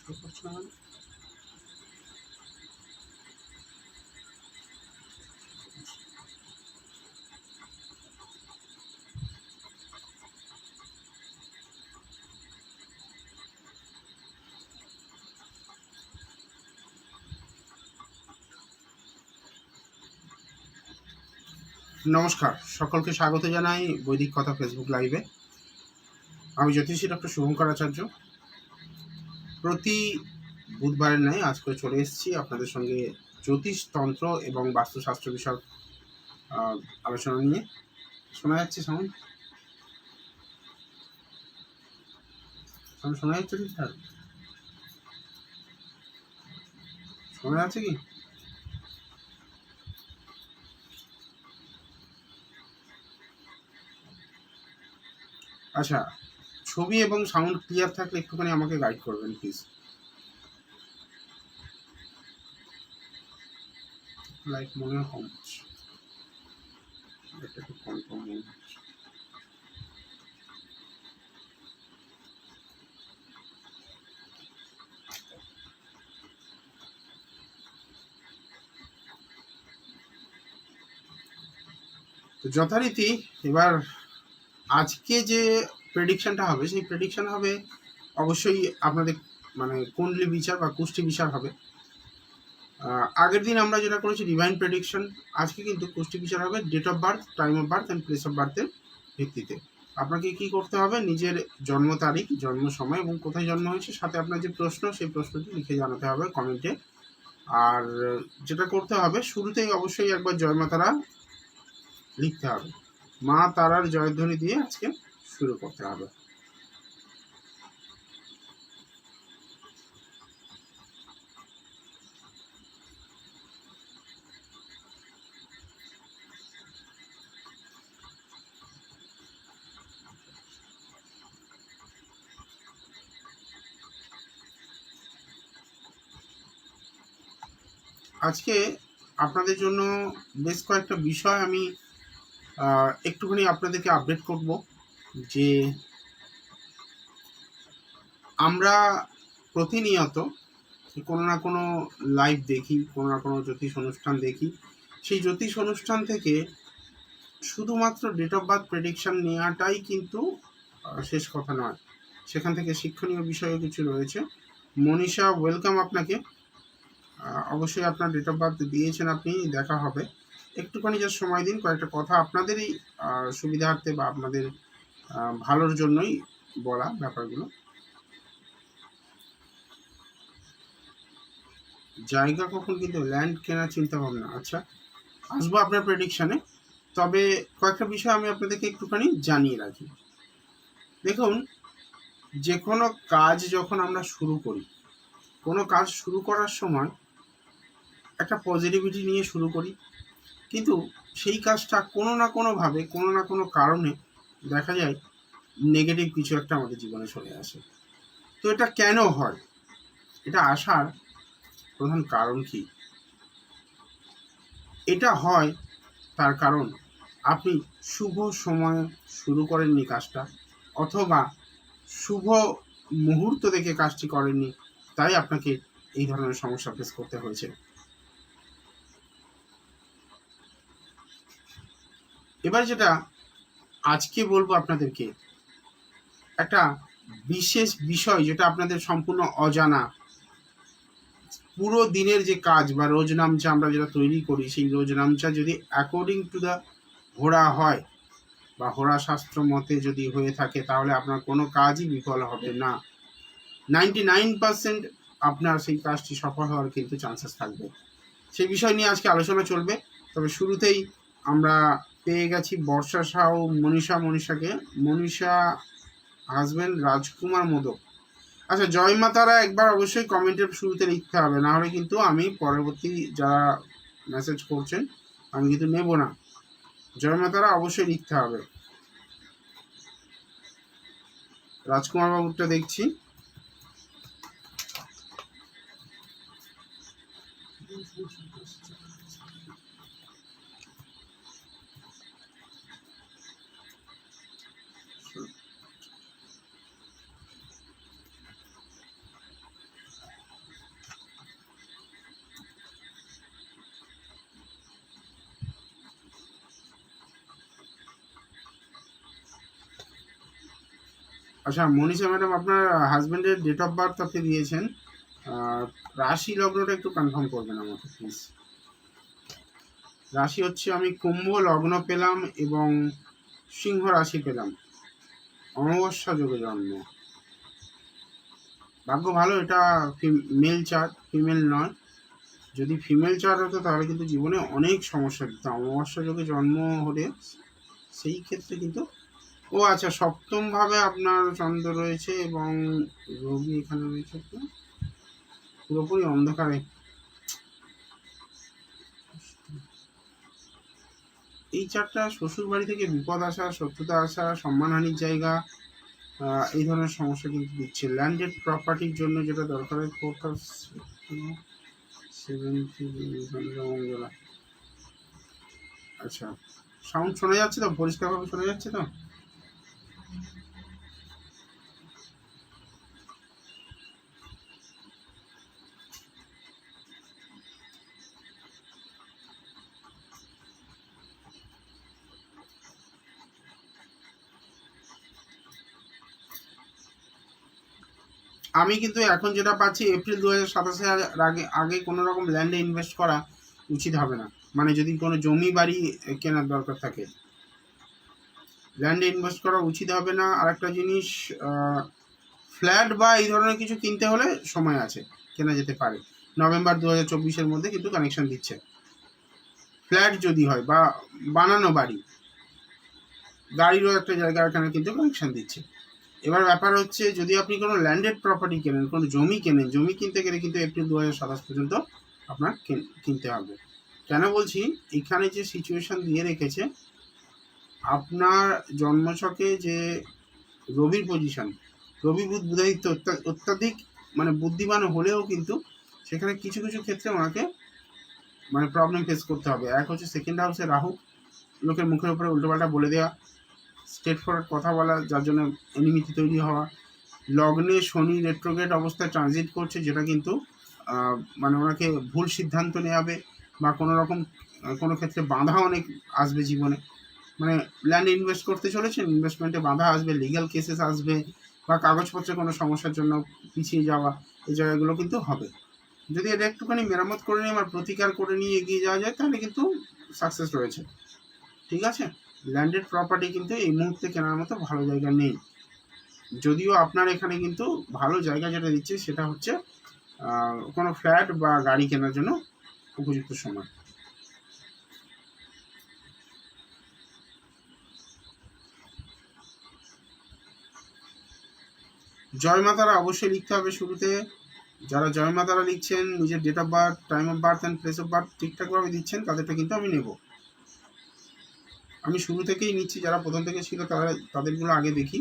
নমস্কার, সকলকে স্বাগত জানাই বৈদিক কথা ফেসবুক লাইভে। আমি জ্যোতিষী ডক্টর শুভঙ্কর আচার্য। প্রতি বুধবারের ন্যায় আজকে চলে এসেছি আপনাদের সঙ্গে জ্যোতিষতন্ত্র এবং বাস্তুশাস্ত্র বিষয়ক আলোচনা নিয়ে। শোনা যাচ্ছে সাউন্ড? শোনা যাচ্ছে ঠিকঠাক? শোনা যাচ্ছে কি? আচ্ছা, ছবি এবং সাউন্ড ক্লিয়ার থাকলে একটুখানি আমাকে গাইড করবেন প্লিজ। লাইক মনে হয় কম হচ্ছে, এটা একটু কম মনে হচ্ছে। তো যথারীতি এবার আজকে যে প্রেডিকশনটা হবে সেই প্রেডিকশন হবে অবশ্যই আপনাদের মানে কুণ্ডলী বিচার বা কুষ্টি বিচার হবে। আগের দিন আমরা যেটা করেছি ডিভাইন প্রেডিকশন, আজকে কিন্তু কুষ্টি বিচার হবে date of birth, time of birth and place of বার্থের ভিত্তিতে। আপনাকে কি করতে হবে, নিজের জন্ম তারিখ, জন্ম সময় এবং কোথায় জন্ম হয়েছে, সাথে আপনার যে প্রশ্ন সেই প্রশ্নটি লিখে জানাতে হবে কমেন্টে। আর যেটা করতে হবে, শুরুতেই অবশ্যই একবার জয় মা তারা লিখতে হবে। মা তারার জয়ধ্বনি দিয়ে আজকে শুরু করতে হবে। আজকে আপনাদের জন্য বেশ কয়েকটা বিষয় আমি একটুখানি আপনাদেরকে আপডেট করব। যে আমরা প্রতিনিয়ত কোনো না কোনো লাইভ দেখি, কোনো না কোনো জ্যোতিষ অনুষ্ঠান দেখি। সেই জ্যোতিষ অনুষ্ঠান থেকে শুধুমাত্র ডেট অফ বার্থ প্রেডিকশন নেওয়াটাই কিন্তু শেষ কথা নয়, সেখান থেকে শিক্ষণীয় বিষয়ও কিছু রয়েছে। মনীষা, ওয়েলকাম আপনাকে। অবশ্যই আপনার ডেট অফ বার্থ দিয়েছেন আপনি, দেখা হবে। একটুখানি যা সময় দিন, কয়েকটা কথা আপনাদেরই সুবিধার্থে বা আপনাদের ভালোর জন্যই বলা ব্যাপারগুলো। জায়গা কখন কিন্তু ল্যান্ড কেনার চিন্তা ভাবনা? আচ্ছা, আসবো আপনার প্রেডিকশানে। তবে কয়েকটা বিষয় আমি আপনাদেরকে একটুখানি জানিয়ে রাখি। দেখুন, যে কোনো কাজ যখন আমরা শুরু করি, কোনো কাজ শুরু করার সময় একটা পজিটিভিটি নিয়ে শুরু করি, কিন্তু সেই কাজটা কোনো না কোনোভাবে, কোনো না কোনো কারণে দেখা যায় নেগেটিভ কিছু একটা আমাদের জীবনে চলে আসে। তো এটা কেন হয়? এটা আসার প্রধান কারণ কি? এটা হয় তার কারণ আপনি শুভ সময়ে শুরু করেননি কাজটা, অথবা শুভ মুহূর্ত দেখে কাজটি করেননি, তাই আপনাকে এই ধরনের সমস্যা ফেস করতে হয়েছে। এবার যেটা আজকে বলবো আপনাদেরকে, একটা বিশেষ বিষয় যেটা আপনাদের সম্পূর্ণ অজানা। পুরো দিনের যে কাজ বা রোজনামচা আমরা যেটা তৈরি করি, সেই রোজনামচা যদি অ্যাকর্ডিং টু দ্য হোরা হয় বা হোরা শাস্ত্র মতে যদি হয়ে থাকে, তাহলে আপনার কোনো কাজই বিফল হবে না। 99% আপনার সেই কাজটি সফল হওয়ার কিন্তু চান্সেস থাকবে। সেই বিষয় নিয়ে আজকে আলোচনা চলবে। তবে শুরুতেই আমরা পেয়ে গেছি বর্ষা সাউ, মনীষাকে। মনীষা হাজবেন্ড রাজকুমার মোদক। আচ্ছা, জয় মাতারা একবার অবশ্যই কমেন্টের শুরুতে লিখতে হবে, না হলে কিন্তু আমি পরবর্তী যারা মেসেজ করছেন আমি কিন্তু নেব না। জয় মাতারা অবশ্যই লিখতে হবে। রাজকুমার বাবুরটা দেখছি। আচ্ছা মনীষা ম্যাডাম, আপনার হাজবেন্ডের ডেট অফ বার্থ আপনি দিয়েছেন, রাশি লগ্নটা একটু কনফার্ম করবেন আমাকে প্লিজ। রাশি হচ্ছে আমি কুম্ভ লগ্ন পেলাম এবং সিংহ রাশি পেলাম, অমাবস্যা যোগে জন্ম। ভাগ্য ভালো, এটা মেল চার্ট, ফিমেল নয়। যদি ফিমেল চার্ট হতো তাহলে কিন্তু জীবনে অনেক সমস্যা দিত। অমাবস্যা যোগে জন্ম হলে সেই ক্ষেত্রে কিন্তু, ও আচ্ছা, সপ্তম ভাবে আপনার চন্দ্র রয়েছে এবং রবি এখানে রয়েছে, পুরোপুরি অন্ধকারে। এই চারটা শ্বশুর বাড়ি থেকে বিপদ আসা, শত্রুতা আসা, সম্মানহানির জায়গা, এই ধরনের সমস্যা কিন্তু দিচ্ছে। ল্যান্ডেড প্রপার্টির জন্য যেটা দরকার, ফোকাস 70 আচ্ছা, সাউন্ড শোনা যাচ্ছে তো? পরিষ্কারভাবে শোনা যাচ্ছে তো? আমি কিন্তু এখন যেটা পাচ্ছি, এপ্রিল 2027 আগে আগে কোনো রকম ল্যান্ডে ইনভেস্ট করা উচিত হবে না। মানে যদি কোনো জমি বাড়ি কেনার দরকার থাকে, ল্যান্ডে ইনভেস্ট করা উচিত হবে না। আর একটা জিনিস, ফ্ল্যাট বা এই ধরনের কিছু কিনতে হলে সময় আছে, কেনা যেতে পারে। নভেম্বর 2024 মধ্যে কিন্তু কানেকশন দিচ্ছে। ফ্ল্যাট যদি হয় বা বানানো বাড়ি, গাড়িরও একটা জায়গা এখানে কিন্তু কানেকশন দিচ্ছে। এবার ব্যাপার হচ্ছে, যদি আপনি কোনো ল্যান্ডেড প্রপার্টি কেনেন, কোনো জমি কেনেন, জমি কিনতে গেলে কিন্তু এপ্রিল 2027 পর্যন্ত আপনার কিনতে হবে। কেন বলছি, এখানে যে সিচুয়েশন দিয়ে রেখেছে, আপনার জন্মছকে যে রবির পজিশন, রবি বুধ বুধাদিত্য অত্যাধিক মানে বুদ্ধিমান হলেও কিন্তু সেখানে কিছু কিছু ক্ষেত্রে ওনাকে মানে প্রবলেম ফেস করতে হবে। এক হচ্ছে সেকেন্ড হাউসে রাহু, লোকের মুখের উপরে উল্টোপাল্টা বলে দেওয়া, স্ট্রেট ফরওয়ার্ড কথা বলা, যার জন্য এনিমিটি তৈরি হওয়া। লগ্নে শনি রেট্রোগ্রেড অবস্থায় ট্রানজিট করছে, যেটা কিন্তু মানে ওনাকে ভুল সিদ্ধান্ত নেওয়াবে বা কোনো রকম কোনো ক্ষেত্রে বাধা অনেক আসবে জীবনে। মানে ল্যান্ড ইনভেস্ট করতে চলেছেন, ইনভেস্টমেন্টে বাধা আসবে, লিগ্যাল কেসেস আসবে, বা কাগজপত্রে কোনো সমস্যার জন্য পিছিয়ে যাওয়া, এই জায়গাগুলো কিন্তু হবে। যদি এটা একটুখানি মেরামত করে নিয়ে আমার প্রতিকার করে নিয়ে এগিয়ে যাওয়া যায়, তাহলে কিন্তু সাকসেস রয়েছে। ঠিক আছে, ল্যান্ডেড প্রপার্টি কিন্তু এই মুহূর্তে কেনার মতো ভালো জায়গা নেই। যদিও আপনার এখানে কিন্তু ভালো জায়গা যেটা দিচ্ছে সেটা হচ্ছে কোনো ফ্ল্যাট বা গাড়ি কেনার জন্য উপযুক্ত সময়। জয় মাতারা অবশ্যই লিখতে হবে শুরুতে। যারা জয় মাতারা লিখছেন, নিজের date of birth, time of birth and place of birth ঠিকঠাকভাবে দিচ্ছেন, তাদেরটা কিন্তু আমি নেব। আমি শুরু থেকেই নিচ্ছি, যারা প্রথম থেকে ছিল তাদেরগুলো আগে দেখি।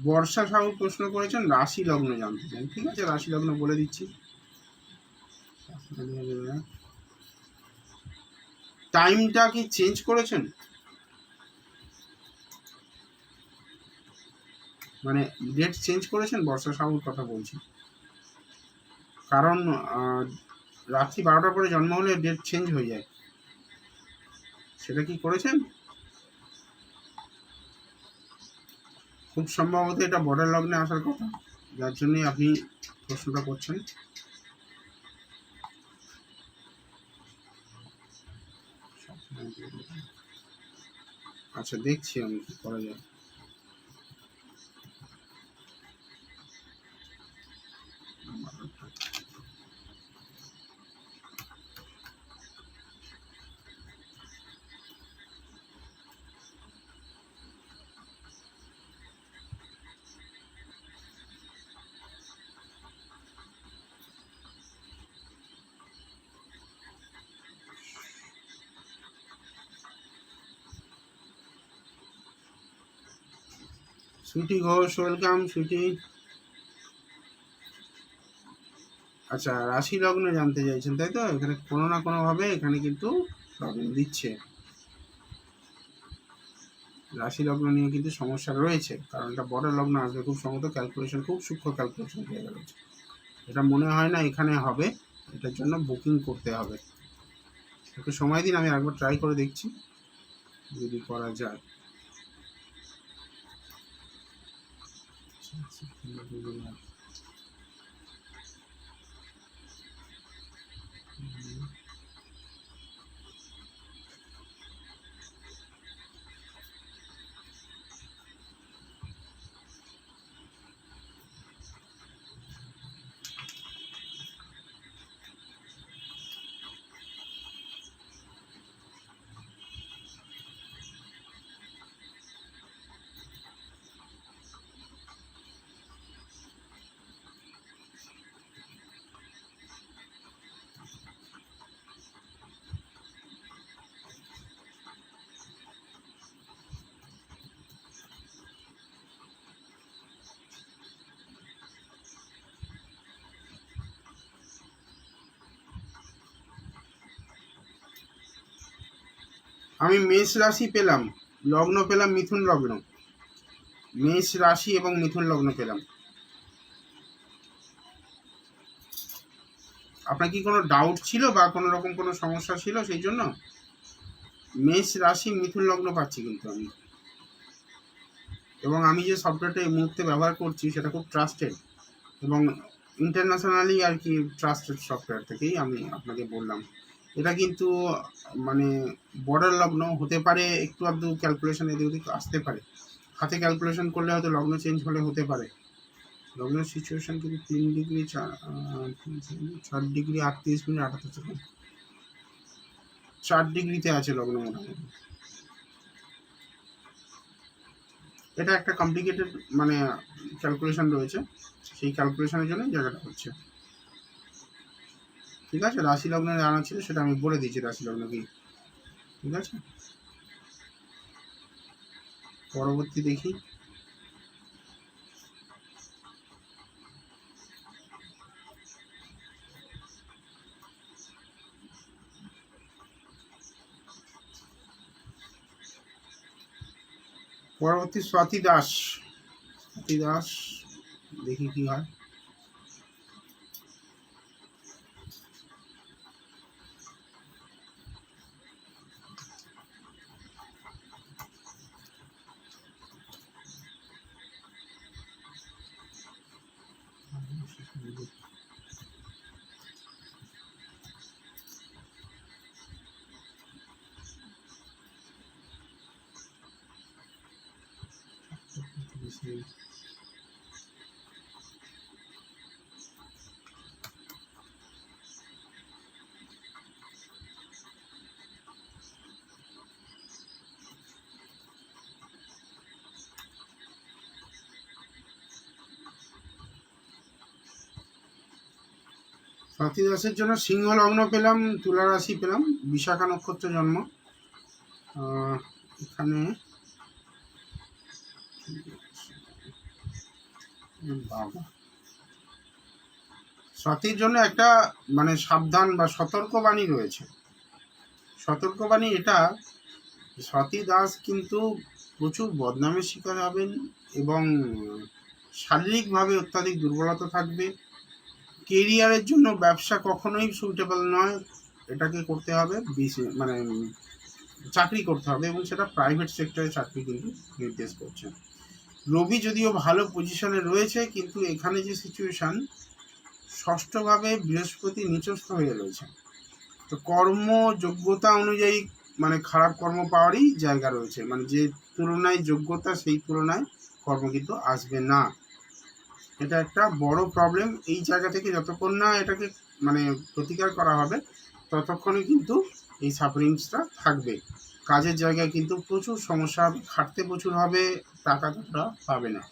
বর্ষা সাহু প্রশ্ন করেছেন রাশি লগ্ন জানতে চান। ঠিক আছে, রাশি লগ্ন বলে দিচ্ছি। টাইমটা কি চেঞ্জ করেছেন? মানে ডেট চেঞ্জ করেছেন? বর্ষা সাহুর কথা বলছি, কারণ রাত্রি 12টার পরে জন্ম হলে ডেট চেঞ্জ হয়ে যায়। সেটা কি করেছেন? খুব সম্ভবত এটা বর্ডার লগ্নে আসার কথা, যার জন্যই আপনি প্রশ্নটা করছেন। আচ্ছা, দেখছি আমি কি করা যায়। সুইটি ঘোষ, ওয়েলকাম সুইটি। আচ্ছা, রাশি লগ্ন জানতে চাইছেন তাই তো? এখানে কোনো না কোনোভাবে এখানে কিন্তু প্রবলেম দিচ্ছে। রাশি লগ্ন নিয়ে কিন্তু সমস্যা রয়েছে, কারণ এটা বড় লগ্ন আসবে, খুব সম্ভবত ক্যালকুলেশন, খুব সূক্ষ্ম ক্যালকুলেশন জায়গা রয়েছে। এটা মনে হয় না এখানে হবে, এটার জন্য বুকিং করতে হবে। একটু সময় দিন, আমি একবার ট্রাই করে দেখছি যদি করা যায়। আমি মেষ রাশি পেলাম, লগ্ন পেলাম মিথুন লগ্ন, মেষ রাশি এবং মিথুন লগ্ন পেলাম। আপনার কি কোনো ডাউট ছিল বা কোনো রকম কোনো সমস্যা ছিল সেই জন্য? মেষ রাশি মিথুন লগ্ন পাচ্ছি কিন্তু আমি, এবং আমি যে সফটওয়্যারটা এই মুহূর্তে ব্যবহার করছি সেটা খুব ট্রাস্টেড এবং ইন্টারন্যাশনালি আর কি ট্রাস্টেড সফটওয়্যার থেকেই আমি আপনাকে বললাম। এটা কিন্তু মানে বর্ডার লগ্ন হতে পারে, একটু আধটু ক্যালকুলেশন এদিক ওদিক আসতে পারে, হাতে ক্যালকুলেশন করলে হয়তো লগ্ন চেঞ্জ হলে হতে পারে। লগ্নের সিচুয়েশন কিন্তু 3 ডিগ্রি 4 ডিগ্রি 38 মিনিট 78 সেকেন্ড, 4 ডিগ্রিতে আছে লগ্ন মোটামুটি। এটা একটা কমপ্লিকেটেড মানে ক্যালকুলেশন রয়েছে, সেই ক্যালকুলেশনের জন্য জায়গাটা হচ্ছে। ঠিক আছে, রাশি লগ্ন জানা ছিল সেটা আমি বলে দিয়েছি রাশি লগ্ন কি। ঠিক আছে, পরবর্তী দেখি। পরবর্তী স্বাতি দাস, স্বাতি দাস দেখি কি হয়। স্বাতি দাসের জন্য সিংহ লগ্ন পেলাম, তুলা রাশি পেলাম, বিশাখা নক্ষত্র জন্ম। এখানে বাবা, স্বাতির জন্য একটা মানে সাবধান বা সতর্কবাণী রয়েছে। সতর্কবাণী এটা, স্বাতি দাস কিন্তু প্রচুর বদনামের শিকার হবেন এবং শারীরিকভাবে অত্যাধিক দুর্বলতা থাকবে। কেরিয়ারের জন্য ব্যবসা কখনোই সুইটেবল নয়, এটাকে করতে হবে মানে চাকরি করতে হবে, এবং সেটা প্রাইভেট সেক্টরে চাকরি কিন্তু নির্দেশ করছে। রবি যদিও ভালো পজিশনে রয়েছে, কিন্তু এখানে যে সিচুয়েশন, ষষ্ঠভাবে বৃহস্পতি নিচস্থ হয়ে রয়েছে, তো কর্ম যোগ্যতা অনুযায়ী মানে খারাপ কর্ম পাওয়ারই জায়গা রয়েছে, মানে যে তুলনায় যোগ্যতা সেই তুলনায় কর্ম কিন্তু আসবে না। এটা একটা বড় প্রবলেম। এই জায়গা থেকে যতক্ষণ না এটাকে মানে প্রতিকার করা হবে ততক্ষণে কিন্তু এই সাফারিংসটা থাকবে। কাজের জায়গায় কিন্তু প্রচুর সমস্যা হবে, খাটতে প্রচুর হবে, টাকা ততটা পাবে না।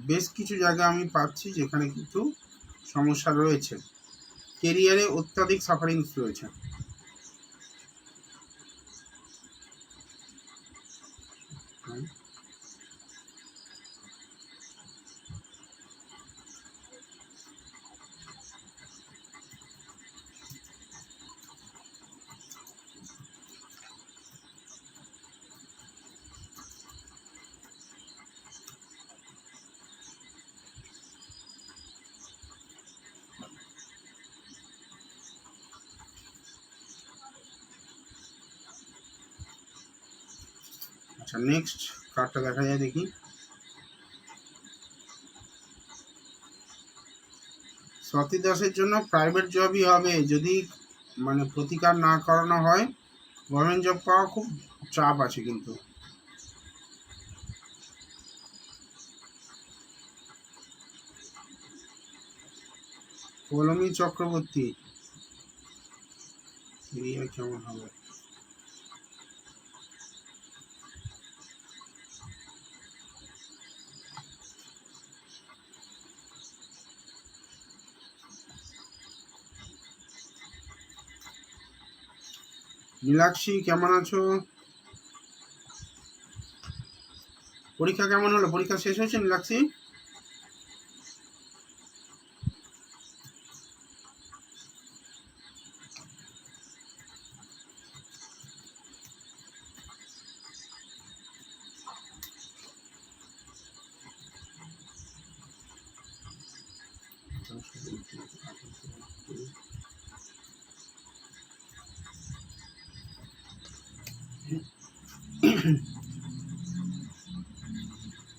বেশ কিছু জায়গা আমি পাচ্ছি যেখানে কিছু সমস্যা রয়েছে, কেরিয়ারে অত্যাধিক সাফারিংস রয়েছে। আচ্ছা, নেক্সট কার্ডটা দেখা যায় দেখি। স্বাতী দাসের জন্য প্রাইভেট জবই হবে, যদি মানে প্রতিকার না করানো হয় গভর্নমেন্ট জব পাওয়া খুব চাপ আছে কিন্তু। পৌলমী চক্রবর্তী কেমন হবে? নীলাক্ষী কেমন আছো? পরীক্ষা কেমন হলো? পরীক্ষা শেষ হয়েছে নীলাক্ষী?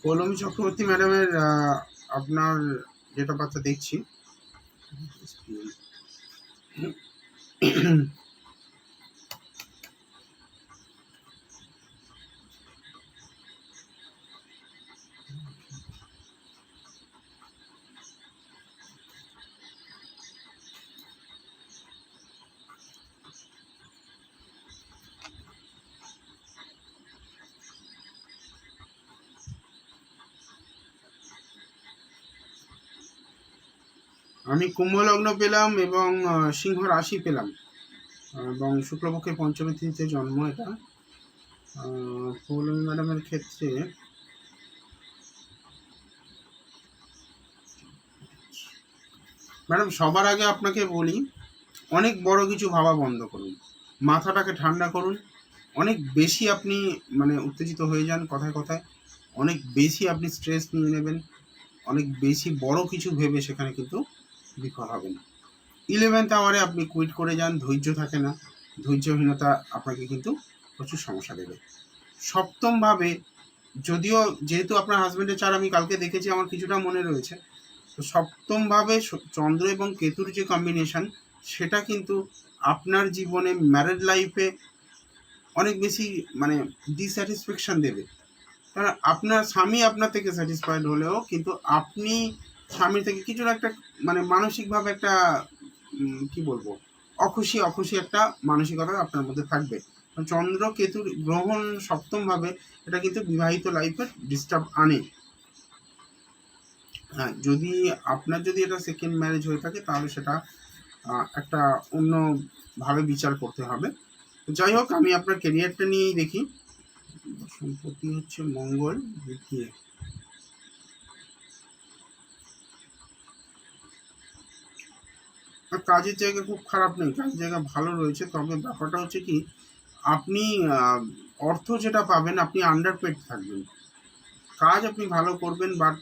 পৌলমী চক্রবর্তী ম্যাডামের আপনার ডেট অফ বার্থটা দেখছি। আমি কুম্ভ লগ্ন পেলাম এবং সিংহ রাশি পেলাম এবং শুক্লপক্ষের পঞ্চমী তিথিতে জন্ম। এটা পৌলমী ম্যাডামের ক্ষেত্রে ম্যাডাম সবার আগে আপনাকে বলি, অনেক বড় কিছু ভাবা বন্ধ করুন, মাথাটাকে ঠান্ডা করুন। অনেক বেশি আপনি মানে উত্তেজিত হয়ে যান কথায় কথায়, অনেক বেশি আপনি স্ট্রেস নিয়ে নেবেন, অনেক বেশি বড় কিছু ভেবে সেখানে কিন্তু বিফল হবেন। 11th আওয়ারে আপনি কুইট করে যান, ধৈর্য থাকে না, ধৈর্যহীনতা আপনাকে কিন্তু প্রচুর সমস্যা দেবে। সপ্তমভাবে, যদিও যেহেতু আপনার হাজব্যান্ডের চার আমি কালকে দেখেছি, আমার কিছুটা মনে রয়েছে, তো সপ্তমভাবে চন্দ্র এবং কেতুর যে কম্বিনেশন, সেটা কিন্তু আপনার জীবনে ম্যারেড লাইফে অনেক বেশি মানে ডিস্যাটিসফ্যাকশন দেবে। কারণ আপনার স্বামী আপনার থেকে স্যাটিসফাইড হলেও কিন্তু আপনি স্বামীর থেকে কিছুটা একটা মানে মানসিকভাবে একটা কি বলবো, অখুশি অখুশি একটা মানসিকতা আপনার মধ্যে থাকবে। চন্দ্র কেতুর গ্রহণ সপ্তমভাবে, এটা কিন্তু বিবাহিত লাইফে ডিস্টার্ব আনে। হ্যাঁ, যদি আপনার যদি এটা সেকেন্ড ম্যারেজ হয়ে থাকে তাহলে সেটা একটা অন্যভাবে বিচার করতে হবে। যাই হোক, আমি আপনার কেরিয়ারটা নিয়েই দেখি। সম্পত্তি হচ্ছে মঙ্গল দ্বিতীয়। কাজের জায়গা খুব খারাপ নেই, কাজের জায়গা ভালো রয়েছে, তবে ব্যাপারটা হচ্ছে কি, আপনি অর্থ যেটা পাবেন আপনি আন্ডারপেড থাকবেন। কাজ আপনি ভালো করবেন, বাট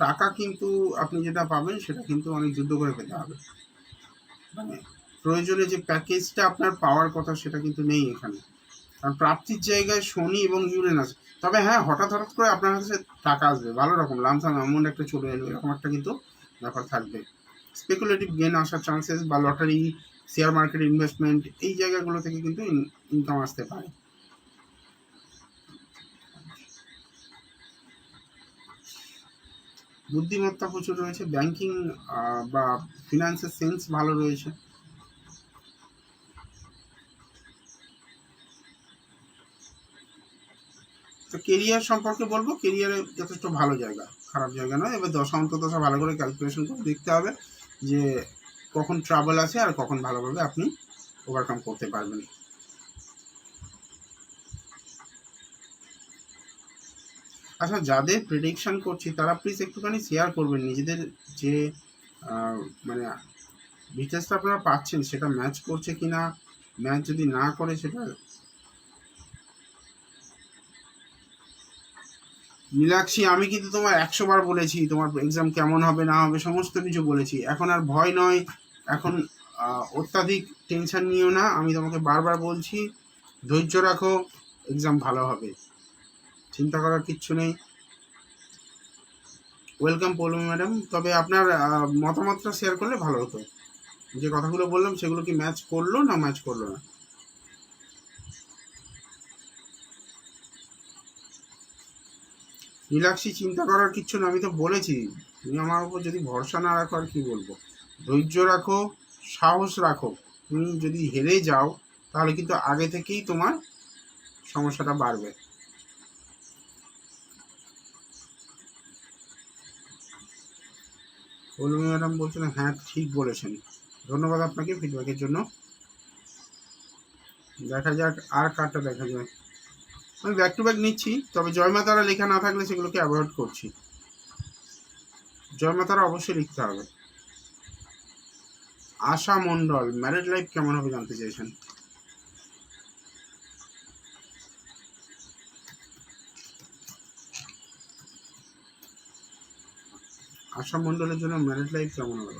টাকা কিন্তু আপনি যেটা পাবেন সেটা কিন্তু অনেক যুদ্ধ করে পেতে হবে। মানে প্রয়োজনে যে প্যাকেজটা আপনার পাওয়ার কথা সেটা কিন্তু নেই এখানে। কারণ প্রাপ্তির জায়গায় শনি এবং ইউরেনাস। তবে হ্যাঁ, হঠাৎ হঠাৎ করে আপনার কাছে টাকা আসবে, ভালো রকম লামসাম অ্যামাউন্ট একটা চলে এলো, এরকম একটা কিন্তু ব্যাপার থাকবে। স্পেকুলেটিভ গেন আসার চান্সেস বা লটারি, শেয়ার মার্কেট ইনভেস্টমেন্ট, এই জায়গাগুলো থেকে কিন্তু ইনকাম আসতে পারে। বুদ্ধিমত্তা প্রচুর রয়েছে, ব্যাংকিং বা ফিনান্সের সেন্স ভালো রয়েছে। তো কেরিয়ার সম্পর্কে বলবো, কেরিয়ারে যথেষ্ট ভালো জায়গা, খারাপ জায়গা নয়। এবার দশা অন্তদশা ভালো করে ক্যালকুলেশন করে দেখতে হবে যে কখন ট্রাবল আছে আর কখন ভালোভাবে আপনি ওভারকাম করতে পারবেন। আচ্ছা, যাদের প্রেডিকশন করছি তারা প্লিজ একটুখানি শেয়ার করবেন নিজেদের যে মানে ডিটেলসটা আপনারা পাচ্ছেন সেটা ম্যাচ করছে কিনা। ম্যাচ যদি না করে সেটা। নীলাক্ষী, আমি কিন্তু তোমার 100 বার বলেছি তোমার এক্সাম কেমন হবে না হবে, সমস্ত কিছু বলেছি। এখন আর ভয় নয়, এখন অত্যাধিক টেনশন নিও না, আমি তোমাকে বারবার বলছি ধৈর্য রাখো, এক্সাম ভালো হবে। চিন্তা করার কিচ্ছু নেই। Welcome Poulami madam. তবে আপনার মতামতটা শেয়ার করলে ভালো হতো, যে কথাগুলো বললাম সেগুলো কি ম্যাচ করলো না ম্যাচ করলো না। রিল্যাক্সি, চিন্তা করার কিচ্ছু না, আমি তো বলেছি। তুমি আমার উপর যদি ভরসা না রাখো আর কি বলবো। ধৈর্য রাখো, সাহস রাখো। তুমি যদি হেরে যাও তাহলে কিন্তু আগে থেকেই তোমার সমস্যাটা বাড়বে। পৌলমী ম্যাডাম বলছেন হ্যাঁ ঠিক বলেছেন, ধন্যবাদ আপনাকে ফিডব্যাকের জন্য। দেখা যাক আর কার্ডটা দেখা যায়। আমি ব্যাক টু ব্যাক নিচ্ছি, তবে জয়মাতারা লেখা না থাকলে সেগুলোকে অ্যাভয়েড করছি। জয়মাতারা অবশ্যই লিখতে হবে। আশা মণ্ডল, ম্যারিড লাইফ কেমন হবে জানতে চাইছেন। আশা মণ্ডলের জন্য ম্যারিড লাইফ কেমন হবে?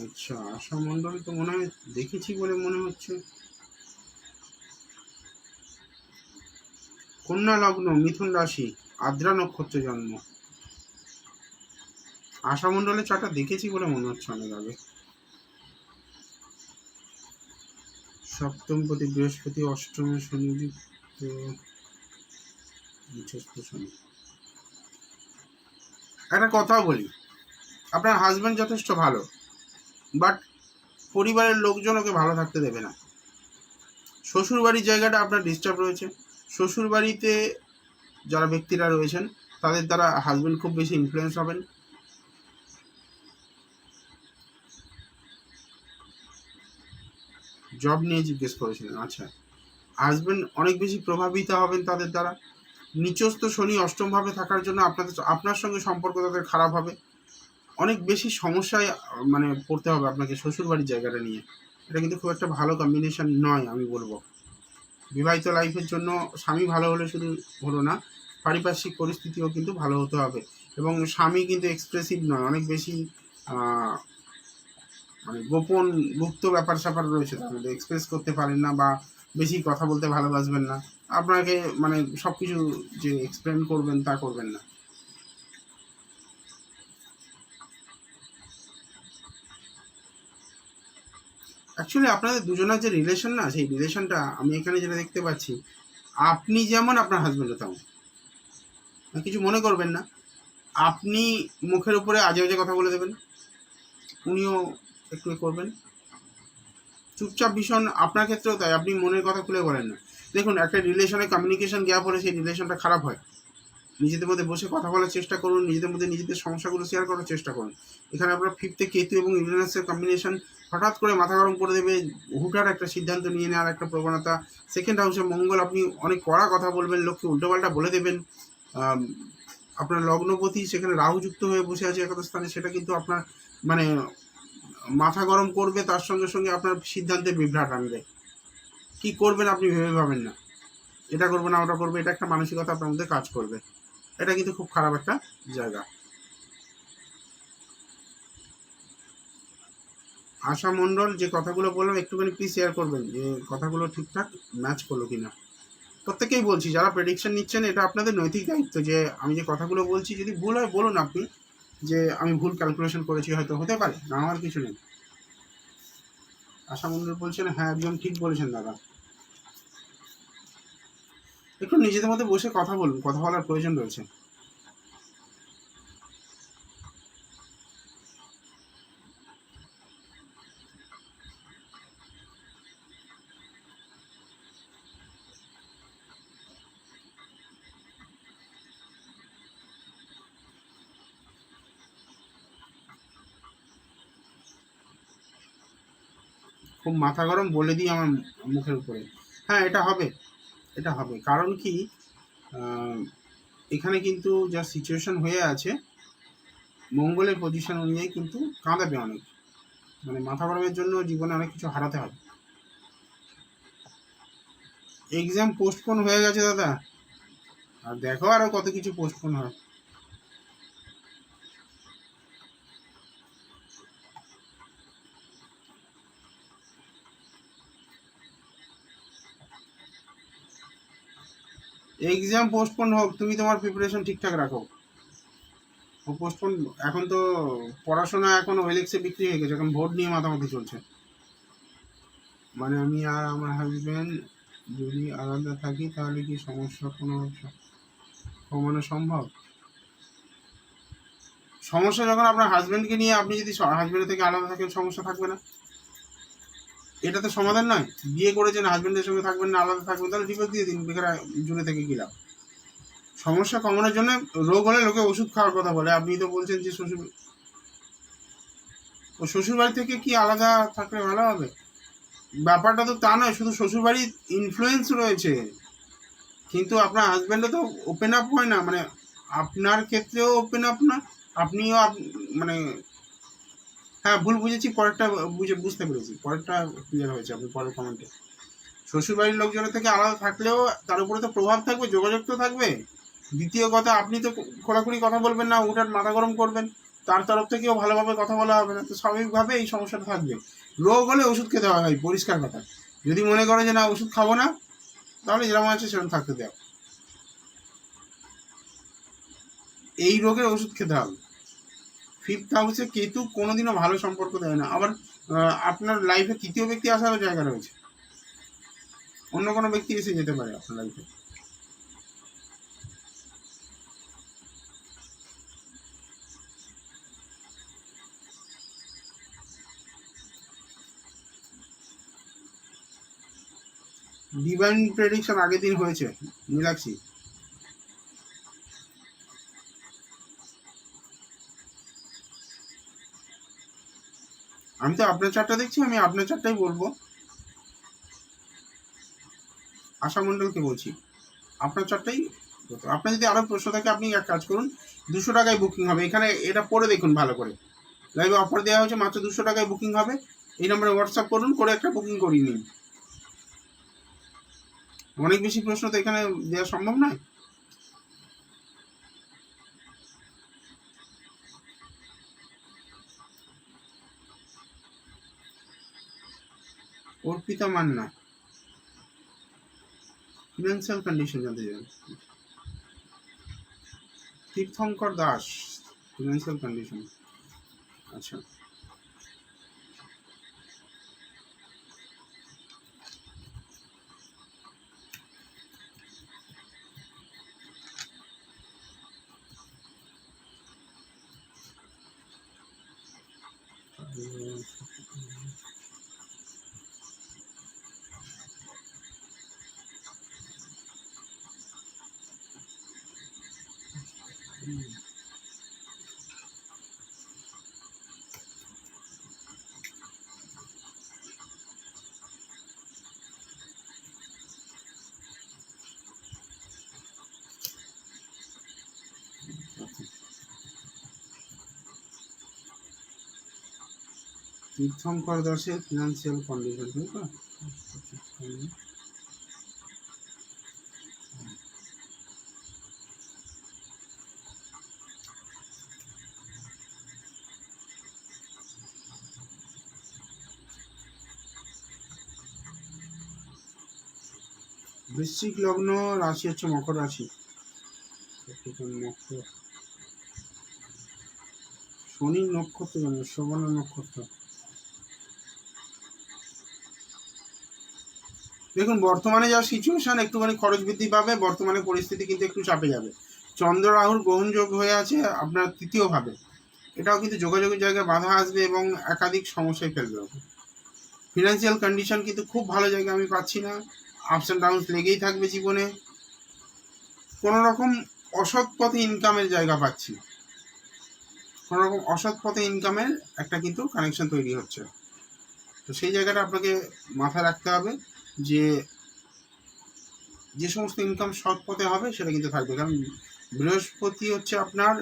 আচ্ছা, আশা মণ্ডল তো মনে হয় দেখেছি বলে মনে হচ্ছে। কন্যা লগ্ন, মিথুন রাশি, আদ্রা নক্ষত্রে জন্ম। আশা মণ্ডলের চারটা দেখেছি বলে মনে হচ্ছে অনেক আগে। সপ্তমপতি বৃহস্পতি, অষ্টমে শনি যুক্ত শনি। একটা কথা বলি, আপনার হাজব্যান্ড যথেষ্ট ভালো, বাট পরিবারের লোকজন ওকে ভালো থাকতে দেবে না। শ্বশুর বাড়ির জায়গাটা আপনার ডিস্টার্ব রয়েছে। শ্বশুর বাড়িতে যারা ব্যক্তিরা রয়েছেন তাদের দ্বারা হাজব্যান্ড খুব বেশি ইনফ্লুয়েন্স হবেন। জব নিয়ে জিজ্ঞেস করেছিলেন, আচ্ছা। হাজব্যান্ড অনেক বেশি প্রভাবিত হবেন তাদের দ্বারা। নিচস্থ শনি অষ্টমভাবে থাকার জন্য আপনার সঙ্গে সম্পর্ক তাদের খারাপ হবে। অনেক বেশি সমস্যায় মানে পড়তে হবে আপনাকে শ্বশুরবাড়ির জায়গাটা নিয়ে। এটা কিন্তু খুব একটা ভালো কম্বিনেশন নয় আমি বলবো। বিবাহিত লাইফের জন্য স্বামী ভালো হলে শুধু হলো না, পারিপার্শ্বিক পরিস্থিতিও কিন্তু ভালো হতে হবে। এবং স্বামী কিন্তু এক্সপ্রেসিভ নয়, অনেক বেশি মানে গোপন গুপ্ত ব্যাপার স্যাপার রয়েছে, তার মধ্যে এক্সপ্রেস করতে পারেন না বা বেশি কথা বলতে ভালোবাসবেন না। আপনাকে মানে সব কিছু যে এক্সপ্লেন করবেন তা করবেন না। অ্যাকচুয়ালি আপনাদের দুজনের যে রিলেশন না, সেই রিলেশনটা আমি এখানে যেটা দেখতে পাচ্ছি, আপনি যেমন আপনার হাজব্যান্ডও তেমন। কিছু মনে করবেন না, আপনি মুখের উপরে আজে বাজে কথা বলে দেবেন, উনিও একটু করবেন। চুপচাপ ভীষণ, আপনার ক্ষেত্রেও তাই, আপনি মনের কথা খুলে বলেন না। দেখুন, একটা রিলেশনে কমিউনিকেশন গ্যাপ হলে সেই রিলেশনটা খারাপ হয়। নিজেদের মধ্যে বসে কথা বলার চেষ্টা করুন, নিজেদের মধ্যে নিজেদের সমস্যাগুলো শেয়ার করার চেষ্টা করুন। এখানে আপনার ফিফথে কেতু এবং ইউরেনাসের কম্বিনেশন হঠাৎ করে মাথা গরম করে দেবে, হুটার একটা সিদ্ধান্ত নিয়ে নেওয়ার একটা প্রবণতা। সেকেন্ড হাউসে মঙ্গল, আপনি অনেক কড়া কথা বলবেন, লোককে উল্টোপাল্টা বলে দেবেন। আপনার লগ্নপতি সেখানে রাহু যুক্ত হয়ে বসে আছে একাদশ স্থানে, সেটা কিন্তু আপনার মানে মাথা গরম করবে, তার সঙ্গে সঙ্গে আপনার সিদ্ধান্তে বিভ্রাট আনবে। কি করবেন আপনি ভেবে পাবেন না, এটা করবো না ওটা করবে, এটা একটা মানসিকতা আপনার মধ্যে কাজ করবে। এটা কিন্তু খুব খারাপ একটা জায়গা। আশা মণ্ডল, যে কথাগুলো বললাম একটুখানি প্লিজ শেয়ার করবেন, যে কথাগুলো ঠিকঠাক ম্যাচ করলো কিনা। প্রত্যেকেই বলছি, যারা প্রেডিকশন নিচ্ছেন এটা আপনাদের নৈতিক দায়িত্ব, যে আমি যে কথাগুলো বলছি যদি ভুল হয় বলুন আপনি, যে আমি ভুল ক্যালকুলেশন করেছি, হয়তো হতে পারে, না হওয়ার কিছু নেই। আশা মণ্ডল বলছেন হ্যাঁ একদম ঠিক বলেছেন দাদা। একটু নিজেদের মধ্যে বসে কথা বলুন, কথা বলার প্রয়োজন রয়েছে। খুব মাথা গরম বলে দিই আমার মুখের উপরে। হ্যাঁ এটা হবে, এটা হবে। কারণ কি, এখানে কিন্তু যা সিচুয়েশন হয়ে আছে, মঙ্গলের পজিশন অনুযায়ী কিন্তু কাঁদাবে অনেক, মানে মাথা গরমের জন্য জীবনে অনেক কিছু হারাতে হবে। এক্সাম পোস্টপোন হয়ে গেছে দাদা, আর দেখো আরো কত কিছু পোস্টপোন হয়। এক্সাম পোস্টপোন হোক, তুমি তোমার প্রিপারেশন ঠিকঠাক রাখো। পোস্টপোন এখন তো পড়াশোনা এখন ওয়েলেক্সে বিক্রি হয়ে গেছে, এখন ভোট নিয়ে মাতামাতি চলছে। মানে আমি আর আমার হাজবেন্ড যদি আলাদা থাকি তাহলে কি সমস্যা কোনো কমানো সম্ভব? সমস্যা যখন আপনার হাজবেন্ডকে নিয়ে, আপনি যদি হাজবেন্ডের থেকে আলাদা থাকেন সমস্যা থাকবে না, এটা তো সমাধান নয়। বিয়ে করেছেন, হাজবেন্ডের সঙ্গে থাকবেন না, আলাদা থাকবেন, তাহলে ডিভোর্স দিয়ে দিন, বেকার জুড়ে থেকে কি লাভ? সমস্যা কমানোর জন্য রোগ হলে লোকে ওষুধ খাওয়ার কথা বলে, আপনি তো বলছেন যে শ্বশুর বাড়ি থেকে কি আলাদা থাকলে ভালো হবে? ব্যাপারটা তো তা নয়, শুধু শ্বশুর বাড়ির ইনফ্লুয়েন্স রয়েছে, কিন্তু আপনার হাজবেন্ডও তো ওপেন আপ হয় না, মানে আপনার ক্ষেত্রেও ওপেন আপ না, আপনিও মানে হ্যাঁ ভুল বুঝেছি, পরেরটা বুঝতে পেরেছি, পরেরটা ক্লিয়ার হয়েছে আপনি পরের কমেন্টে। শ্বশুরবাড়ির লোকজনের থেকে আলাদা থাকলেও তার উপরে তো প্রভাব থাকবে, যোগাযোগ তো থাকবে। দ্বিতীয় কথা, আপনি তো খোলাখুলি কথা বলবেন না, উঠার মাথা গরম করবেন, তার তরফ থেকেও ভালোভাবে কথা বলা হবে না, তো স্বাভাবিকভাবে এই সমস্যাটা থাকবে। রোগ হলে ওষুধ খেতে হবে ভাই, পরিষ্কার কথা। যদি মনে করে যে না ওষুধ খাবো না, তাহলে যেরকম আছে সেরকম থাকতে দেও। এই রোগের ওষুধ খেতে হবে। ফিফথ হাউসে কেতু কোনোদিনও ভালো সম্পর্ক দেয় না। আবার আপনার লাইফে তৃতীয় ব্যক্তি আসারও জায়গা রয়েছে, অন্য কোনো ব্যক্তি এসে যেতে পারে আপনার লাইফে। ডিভাইন প্রেডিকশন আগের দিন হয়েছে, মিলাক্সি। আমি তো আপনার চারটা দেখছি, আমি আপনার চারটাই বলবো। আশা মন্ডলকে বলছি, আপনার চারটাই। আপনার যদি আরো প্রশ্ন থাকে আপনি এক কাজ করুন, 200 টাকায় বুকিং হবে, এখানে এটা পড়ে দেখুন ভালো করে। লাইভে অফার দেওয়া হয়েছে, মাত্র 200 টাকায় বুকিং হবে। এই নম্বরে হোয়াটসঅ্যাপ করুন, করে একটা বুকিং করিয়ে নিন। অনেক বেশি প্রশ্ন তো এখানে দেওয়া সম্ভব নয়। অর্পিতা মান্না, ফিনান্সিয়াল কন্ডিশন জানতে চান। তীর্থঙ্কর দাস, ফিনান্সিয়াল কন্ডিশন। আচ্ছা, তীর্থঙ্কর দাসের ফিনান্সিয়াল কন্ডিশন, ঠিক আছে। বৃশ্চিক লগ্ন, রাশি হচ্ছে মকর রাশি। শনির নক্ষত্র জানো, শ্রবণ নক্ষত্র। দেখুন বর্তমানে যা সিচুয়েশন, একটুখানি খরচ বৃদ্ধি পাবে, বর্তমানে পরিস্থিতি কিন্তু একটু চাপে যাবে। চন্দ্র রাহুর গ্রহণযোগ হয়ে আছে আপনার তৃতীয়ভাবে, এটাও কিন্তু যোগাযোগের জায়গায় বাধা আসবে এবং একাধিক সমস্যায় ফেলবে। ফিনান্সিয়াল কন্ডিশন কিন্তু খুব ভালো জায়গা আমি পাচ্ছি না, আপস অ্যান্ড ডাউনস লেগেই থাকবে জীবনে। কোনো রকম অসৎ পথে ইনকামের জায়গা পাচ্ছি, কোনো রকম অসৎ পথে ইনকামের একটা কিন্তু কানেকশন তৈরি হচ্ছে। তো সেই জায়গাটা আপনাকে মাথায় রাখতে হবে যে যে সমস্ত ইনকাম সৎ পথে হবে সেটা কিন্তু থাকবে। কারণ বৃহস্পতি হচ্ছে আপনার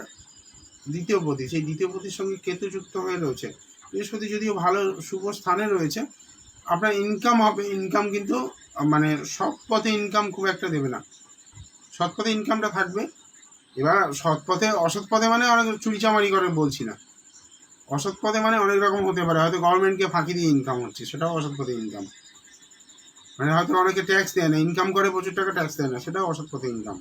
দ্বিতীয় পতি, সেই দ্বিতীয় পতির সঙ্গে কেতু যুক্ত হয়ে রয়েছে। বৃহস্পতি যদিও ভালো শুভ স্থানে রয়েছে, আপনার ইনকাম হবে, ইনকাম কিন্তু মানে সৎ পথে ইনকাম খুব একটা দেবে না, সৎ পথে ইনকামটা থাকবে। এবার সৎ পথে অসৎ পথে মানে অনেক চুরিচামারি করে বলছি না, অসৎ পথে মানে অনেক রকম হতে পারে, হয়তো গভর্নমেন্টকে ফাঁকি দিয়ে ইনকাম হচ্ছে, সেটাও অসৎ পথে ইনকাম। মানে হয়তো অনেকে ট্যাক্স দেয় না, ইনকাম করে প্রচুর টাকা ট্যাক্স দেয় না, সেটাও অসৎ পথে ইনকাম।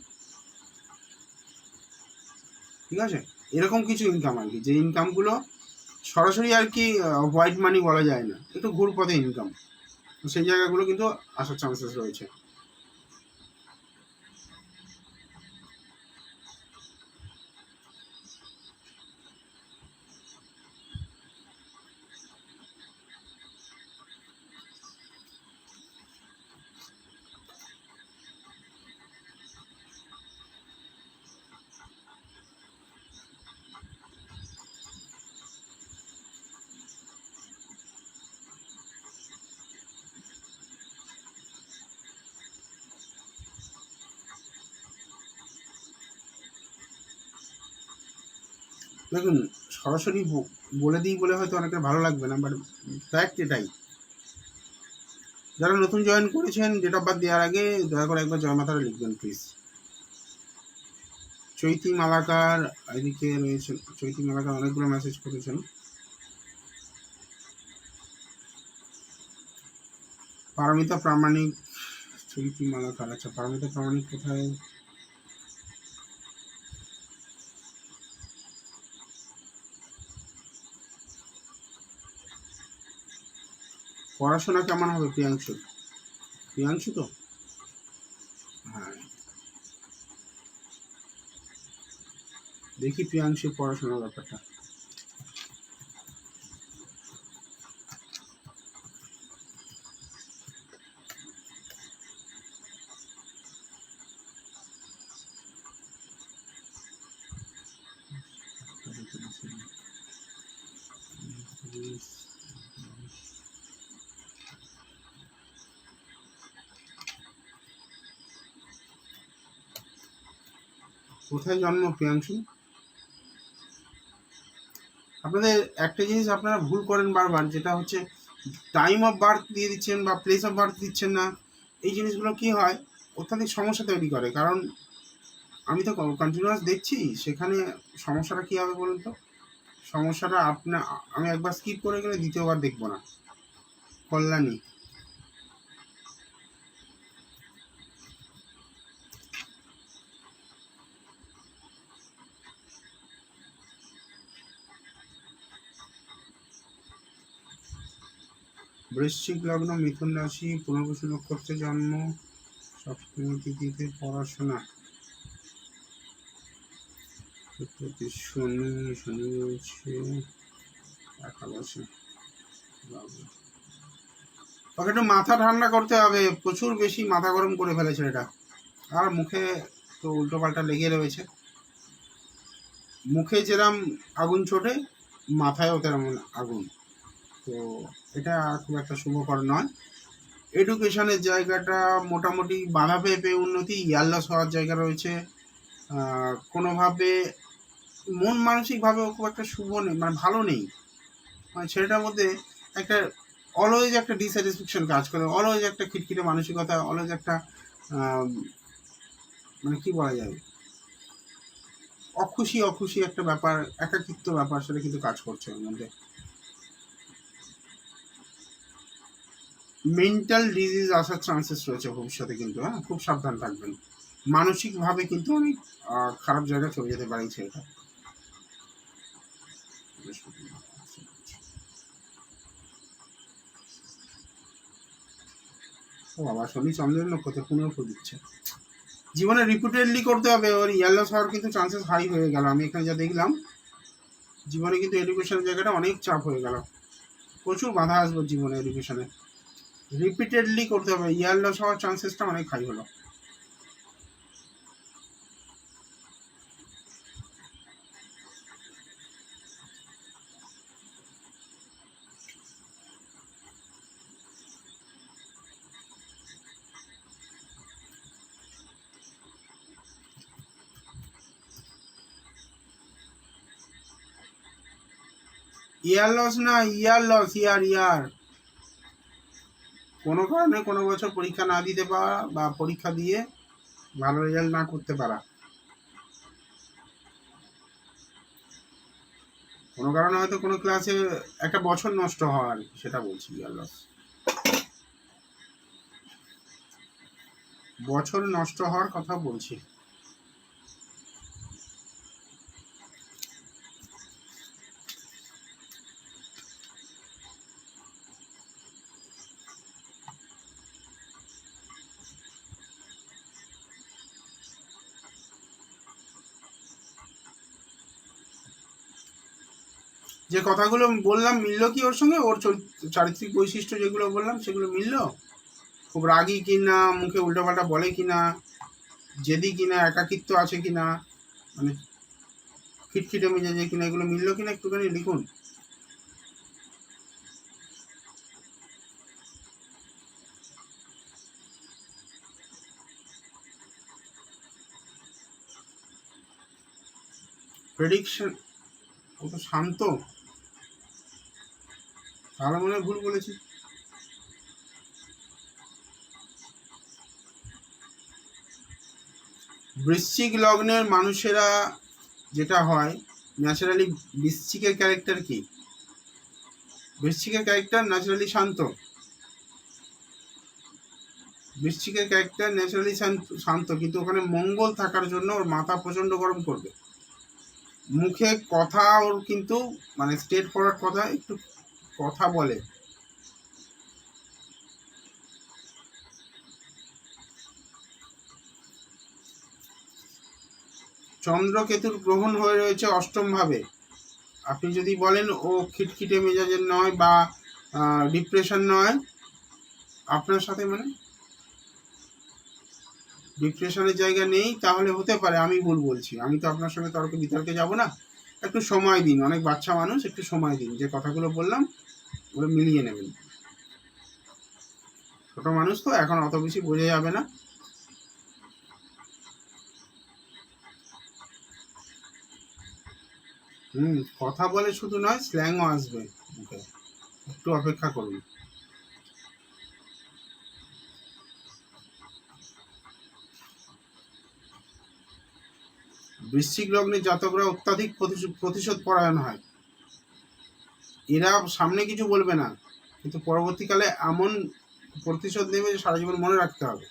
ঠিক আছে, এরকম কিছু ইনকাম আর কি, যে ইনকামগুলো সরাসরি আর কি হোয়াইট মানি বলা যায় না, একটু ঘুর পথে ইনকাম, সেই জায়গাগুলো কিন্তু আসার চান্সেস রয়েছে। দেখুন, সরাসরি বলে দিই বলে হয়তো অনেকের ভালো লাগবে না, বাট ফ্যাক্ট এটাই। যারা নতুন জয়েন করেছেন, ডেট অফ বার্থ দেওয়ার আগে দয়া করে একবার জয় মাতারা লিখবেন প্লিজ। চৈতি মালাকার এদিকে রয়েছেন, চৈতি মালাকার অনেকগুলো মেসেজ করেছেন। পারমিতা প্রামাণিক, চৈতি মালাকার, আচ্ছা পারমিতা প্রামাণিক কোথায়? পড়াশোনা কেমন হবে প্রিয়াংশু? প্রিয়াংশু তো, হ্যাঁ দেখি প্রিয়াংশুর পড়াশোনার ব্যাপারটা। কোথায় জন্ম প্রিয়াংশু? আপনাদের একটা জিনিস আপনারা ভুল করেন বারবার, যেটা হচ্ছে টাইম অফ বার্থ দিয়ে দিচ্ছেন বা প্লেস অফ বার্থ দিচ্ছেন না। এই জিনিসগুলো কি হয়, অত্যাধিক সমস্যা তৈরি করে। কারণ আমি তো কন্টিনিউয়াস দেখছি, সেখানে সমস্যাটা কী হবে বলুন তো? সমস্যাটা আমি একবার স্কিপ করে গেলে দ্বিতীয়বার দেখবো না। কল্যাণী, বৃশ্চিক লগ্ন, মিথুন রাশি, পুনর্বসু নক্ষত্রে জন্ম, সপ্তমী তিথিতে পড়াশোনা, শনি, শনি রয়েছে একাদশে। ওকে একটু মাথা ঠান্ডা করতে হবে, প্রচুর বেশি মাথা গরম করে ফেলেছে এটা। আর মুখে তো উল্টো পাল্টা লেগে রয়েছে, মুখে যেরম আগুন ছোটে মাথায়ও তেমন আগুন, তো এটা খুব একটা শুভকর নয়। এডুকেশনের জায়গাটা মোটামুটি বাধা পেয়ে পেয়ে উন্নতি, ইয়ারলস হওয়ার জায়গা রয়েছে। কোনোভাবে মন মানসিকভাবেও খুব একটা শুভ নেই, মানে ভালো নেই, মানে ছেলেটার মধ্যে একটা অলওয়েজ একটা ডিস্যাটিসফ্যাকশন কাজ করে, অলওয়েজ একটা খিটখিটে মানসিকতা, অলওয়েজ একটা মানে কি বলা যায়, অখুশি অখুশি একটা ব্যাপার, একাকিত্ব ব্যাপার, সেটা কিন্তু কাজ করছে ওর মধ্যে। মেন্টাল ডিজিজ আসার চান্সেস রয়েছে ভবিষ্যতে কিন্তু, হ্যাঁ খুব সাবধান থাকবেন। মানসিকভাবে কিন্তু অনেক খারাপ জায়গায় চলে যেতে পারে ছেলেটা। ও বাবা, শনি চন্দ্রের নক্ষত্রে পুনর্ফল দিচ্ছে। জীবনে রিপিটেডলি করতে হবে, ওর ইয়ারলস হওয়ার কিন্তু চান্সেস হাই হয়ে গেল। আমি এখানে যা দেখলাম, জীবনে কিন্তু এডুকেশন জায়গাটা অনেক চাপ হয়ে গেল, প্রচুর বাধা আসবে জীবনে এডুকেশনে। রিপিটেডলি করতে হবে, ইয়ারলস হওয়ার চান্সেসটা অনেক হাই হলো। ইয়ার লস না, ইয়ার লস, ইয়ার ইয়ার, কোনো কারণে কোনো বছর পরীক্ষা না দিতে পারা বা পরীক্ষা দিয়ে ভালো রেজাল্ট না করতে পারা, কোনো কারণে হয়তো কোনো ক্লাসে একটা বছর নষ্ট হওয়া, আর সেটা বলছি, বছর নষ্ট হওয়ার কথা বলছি। যে কথাগুলো বললাম মিলল কি ওর সঙ্গে? ওর চারিত্রিক বৈশিষ্ট্য যেগুলো বললাম সেগুলো মিলল? খুব রাগী কিনা, মুখে উল্টোপাল্টা বলে কিনা, জেদি কিনা, একাকিত্ব আছে কিনা, মানে খিটখিটে মেজাজে কিনা, এগুলো মিলল কিনা একটুখানি লিখুন। প্রেডিকশন, ও তো শান্ত, তাহলে মনে হয় ভুল বলেছি। বৃশ্চিক লগ্নের মানুষেরা যেটা হয় ন্যাচারালি, বৃশ্চিকের ক্যারেক্টার কি? বৃশ্চিকের ক্যারেক্টার ন্যাচারালি শান্ত, বৃশ্চিকের ক্যারেক্টার ন্যাচারালি শান্ত, কিন্তু ওখানে মঙ্গল থাকার জন্য ওর মাথা প্রচণ্ড গরম করবে। মুখে কথা ওর কিন্তু মানে স্ট্রেট ফরওয়ার্ড কথা, একটু কথা বলে। চন্দ্রকেতুর গ্রহণ হয়ে রয়েছে অষ্টম ভাবে। আপনি যদি বলেন ও খিটখিটে মেজাজের নয় বা ডিপ্রেশন নয়, আপনার সাথে মানে ডিপ্রেশনের জায়গা নেই, তাহলে হতে পারে আমি ভুল বলছি। আমি তো আপনার সঙ্গে বিতর্কে যাব না। একটু সময় দিন, অনেক বাচ্চা মানুষ, একটু সময় দিন, যে কথাগুলো বললাম ওগুলো মিলিয়ে নেবেন। ছোট মানুষ তো এখন অত বেশি বোঝা যাবে না। কথা বলে শুধু নয়, স্ল্যাংও আসবে মুখে, একটু অপেক্ষা করুন। বৃশ্চিক লগ্নের জাতকরা অত্যাধিক প্রতিশোধ পরায়ণ হয়। এরা সামনে কিছু বলবে না, কিন্তু পরবর্তীকালে এমন প্রতিশোধ নেবে যে সারা জীবন মনে রাখতে হবে।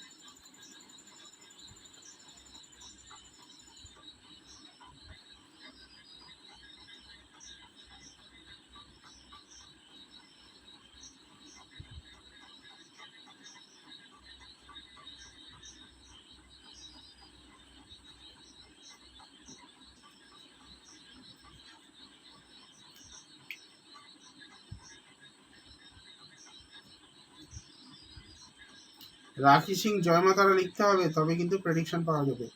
রাখি সিং জয়মাতারা লিখতে হবে, তবে কিন্তু প্রেডিকশন পাওয়া যাবে।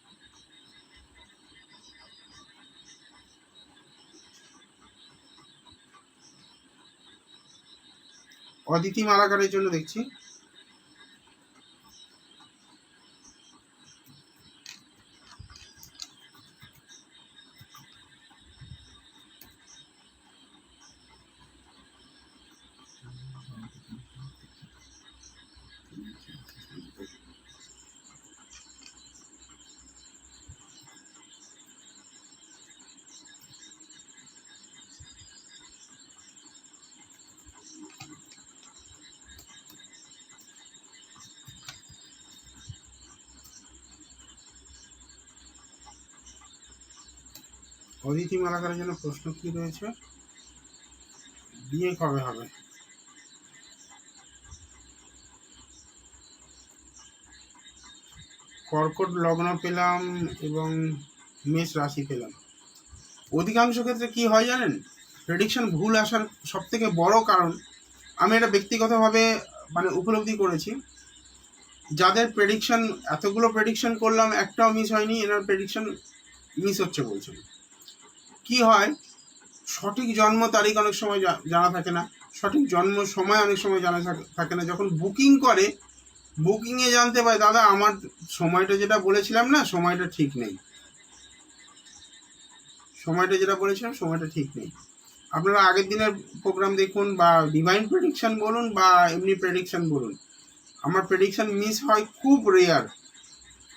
অদিতি মালাকারের জন্য দেখছি। অদিতি মালাকারের জন্য প্রশ্ন কি রয়েছে? বিয়ে কবে হবে? কর্কট লগ্ন পেলাম এবং মেষ রাশি পেলাম। অধিকাংশ ক্ষেত্রে কি হয় জানেন, প্রেডিকশন ভুল আসার সব থেকে বড় কারণ, আমি এটা ব্যক্তিগতভাবে মানে উপলব্ধি করেছি, যাদের প্রেডিকশন, এতগুলো প্রেডিকশন করলাম একটাও মিস হয়নি, এনার প্রেডিকশন মিস হচ্ছে বলছেন। কি হয়, সঠিক জন্ম তারিখ অনেক সময় জানা থাকে না, সঠিক জন্ম সময় অনেক সময় জানা থাকে না। যখন বুকিং করে, বুকিংয়ে জানতে পারে দাদা আমার সময়টা যেটা বলেছিলাম না, সময়টা ঠিক নেই, সময়টা যেটা বলেছিলাম সময়টা ঠিক নেই। আপনারা আগের দিনের প্রোগ্রাম দেখুন, বা ডিভাইন প্রেডিকশন বলুন বা এমনি প্রেডিকশন বলুন, আমার প্রেডিকশন মিস হয় খুব রেয়ার,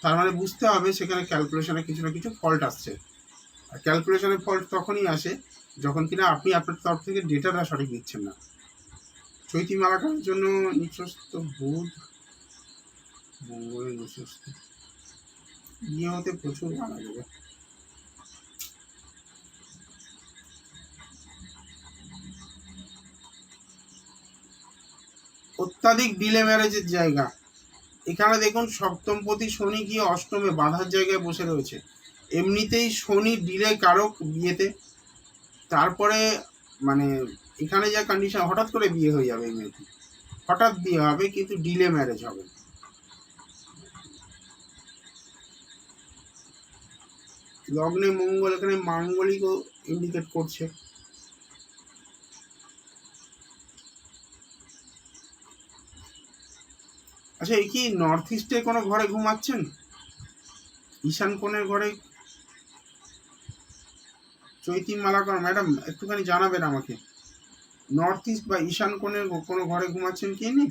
তার মানে বুঝতে হবে সেখানে ক্যালকুলেশনে কিছু না কিছু ফল্ট আসছে। আর ক্যালকুলেশনের ফল্ট তখনই আসে যখন কিনা আপনি আপনার তরফ থেকে ডেটাটা সঠিক দিচ্ছেন না। চৈতি মালাকার জন্য নিঃস্বস্ত বুধ মঙ্গলে নিঃস্বস্ত ইয়ে হতে প্রচুর মারা যাবে। অত্যাধিক ডিলে ম্যারেজের জায়গা, এখানে দেখুন সপ্তমপতি শনি গিয়ে অষ্টমে বাধার জায়গায় বসে রয়েছে। এমনিতেই শনি ডিলে কারক বিয়েতে, তারপরে মানে এখানে যা কন্ডিশন, হঠাৎ করে বিয়ে হয়ে যাবে এই মেয়েটি, হঠাৎ বিয়ে হবে কিন্তু ডিলে ম্যারেজ হবে। লগ্নে মঙ্গল এখানে মাঙ্গলিকও ইন্ডিকেট করছে। আচ্ছা, এই কি নর্থ ইস্টে কোনো ঘরে ঘুমাচ্ছেন? ঈশান কোণের ঘরে? চৈতি মালাকর ম্যাডাম একটুখানি জানাবেন আমাকে, নর্থ ইস্ট বা ঈশান কোণের কোনো ঘরে ঘুমাচ্ছেন কি নেই?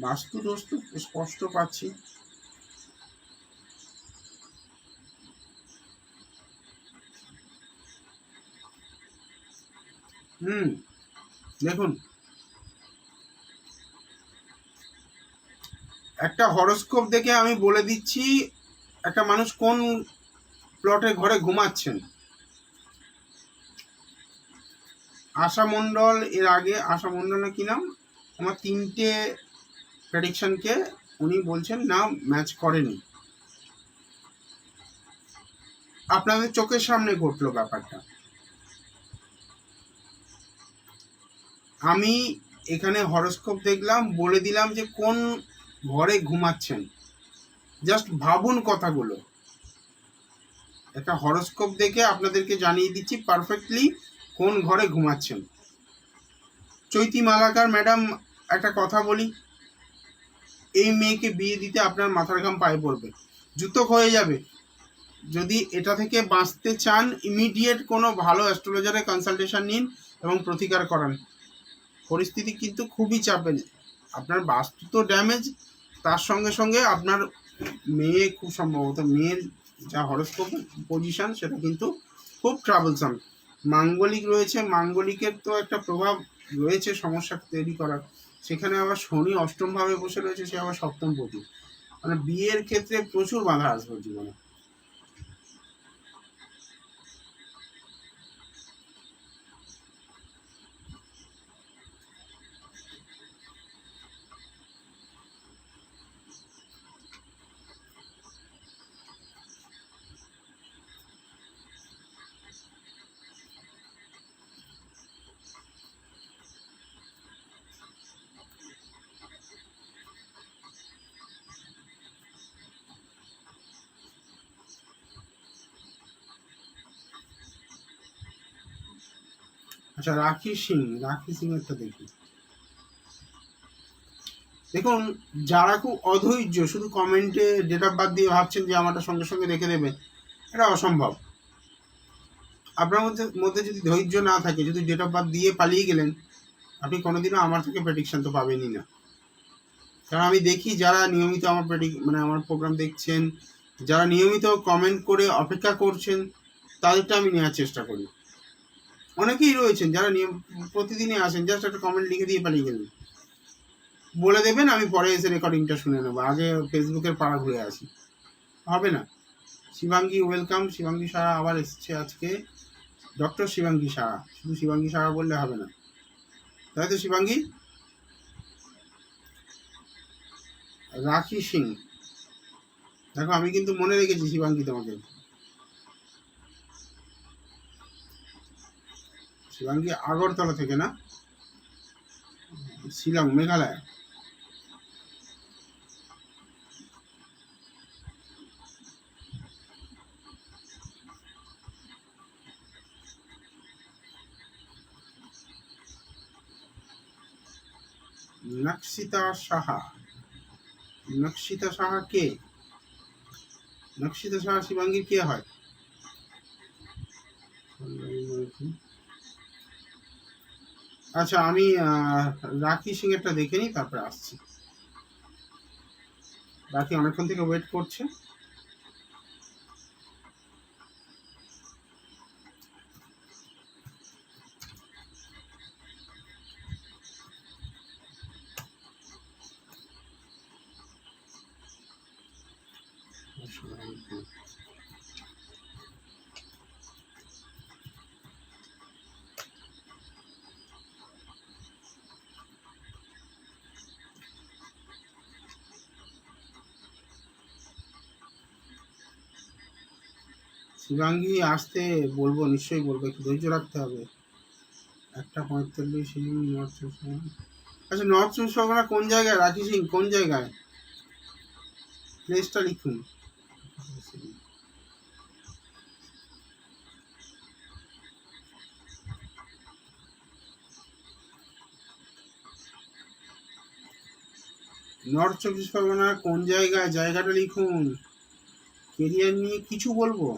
বাস্তু দোষ তো স্পষ্ট পাচ্ছি। দেখুন, একটা হরোস্কোপ দেখে আমি বলে দিচ্ছি একটা মানুষ কোন প্লটের ঘরে ঘুমাচ্ছেন। আশা মণ্ডল, এর আগে আশা মণ্ডল কি নাম, আমার 3টে প্রেডিকশনকে উনি বলছেন না ম্যাচ করেনি। আপনাদের চোখের সামনে ঘটলো ব্যাপারটা। আমি এখানে হরোস্কোপ দেখলাম, বলে দিলাম যে কোন ঘরে ঘুমাচ্ছেন, জাস্ট ভাবুন কথাগুলো। একটা হরোস্কোপ দেখে আপনাদেরকে জানিয়ে দিচ্ছি পারফেক্টলি কোন ঘরে ঘুমাচ্ছেন। চৈতি মালাকার ম্যাডাম একটা কথা বলি, এই মেয়েকে বিয়ে দিতে আপনার মাথার ঘাম পায়ে পড়বে, জুতো হয়ে যাবে। যদি এটা থেকে বাঁচতে চান ইমিডিয়েট কোনো ভালো অ্যাস্ট্রোলজারের কনসালটেশন নিন এবং প্রতিকার করান। পরিস্থিতি কিন্তু খুবই চাপের, আপনার বাস্তু তো ড্যামেজ, তার সঙ্গে সঙ্গে আপনার মেয়ে খুব সম্ভবত মেয়ের যা হরোস্কোপ পজিশন সেটা কিন্তু খুব ট্রাবলসাম। মাঙ্গলিক রয়েছে, মাঙ্গলিকের তো একটা প্রভাব রয়েছে সমস্যা তৈরি করার, সেখানে আবার শনি অষ্টমভাবে বসে রয়েছে, সে আবার সপ্তমপতি, মানে বিয়ের ক্ষেত্রে প্রচুর বাধা আসবে জীবনে। আচ্ছা, রাখি সিং একটা দেখি। দেখুন, যারা খুব অধৈর্য শুধু কমেন্টে ডেট অফ বার্থ দিয়ে ভাবছেন যে আমারটা সঙ্গে সঙ্গে রেখে দেবে, এটা অসম্ভব। আপনার মধ্যে যদি ধৈর্য না থাকে, যদি ডেট অফ বার্থ দিয়ে পালিয়ে গেলেন, আপনি কোনোদিনও আমার থেকে প্রেডিকশন তো পাবেনই না। কারণ আমি দেখি যারা নিয়মিত আমার মানে আমার প্রোগ্রাম দেখছেন, যারা নিয়মিত কমেন্ট করে অপেক্ষা করছেন, তাদেরটা আমি নেওয়ার চেষ্টা করি। অনেকেই রয়েছেন যারা প্রতিদিনই আসেন, জাস্ট একটা কমেন্ট লিখে দিয়ে পালিয়ে গেলেন, বলে দেবেন আমি পরে এসে রেকর্ডিংটা শুনে নেবো, আগে ফেসবুকের পাড়া ঘুরে আসি, হবে না। শিবাঙ্গী ওয়েলকাম, শিবাঙ্গী সাহা আবার এসছে আজকে, ডক্টর শিবাঙ্গী সাহা, শুধু শিবাঙ্গী সাহা বললে হবে না, তাই তো শিবাঙ্গী? রাখি সিং, দেখো আমি কিন্তু মনে রেখেছি শিবাঙ্গী তোমাকে। শিবাঙ্গী আগরতলা থেকে না, শিলং মেঘালয়। নকশিতা সাহা, নকশিতা সাহা কে? নকশিতা সাহা শিবাঙ্গীর কে হয়? আচ্ছা, আমি রাখি সিং এরটা দেখে নিই, তারপরে আসছি। রাখি অনেকক্ষণ থেকে ওয়েট করছে। শিবাঙ্গী আসতে বলবো, নিশ্চয়ই বলবো, একটু ধৈর্য রাখতে হবে। 1:45 নর্থ চব্বিশ পরগনা। আচ্ছা, নর্থ চব্বিশ পরগনা কোন জায়গায় রাখি সিং, কোন জায়গায়? প্লেসটা লিখুন। নর্থ চব্বিশ পরগনার কোন জায়গায়, জায়গাটা লিখুন। কেরিয়ার নিয়ে কিছু বলবো?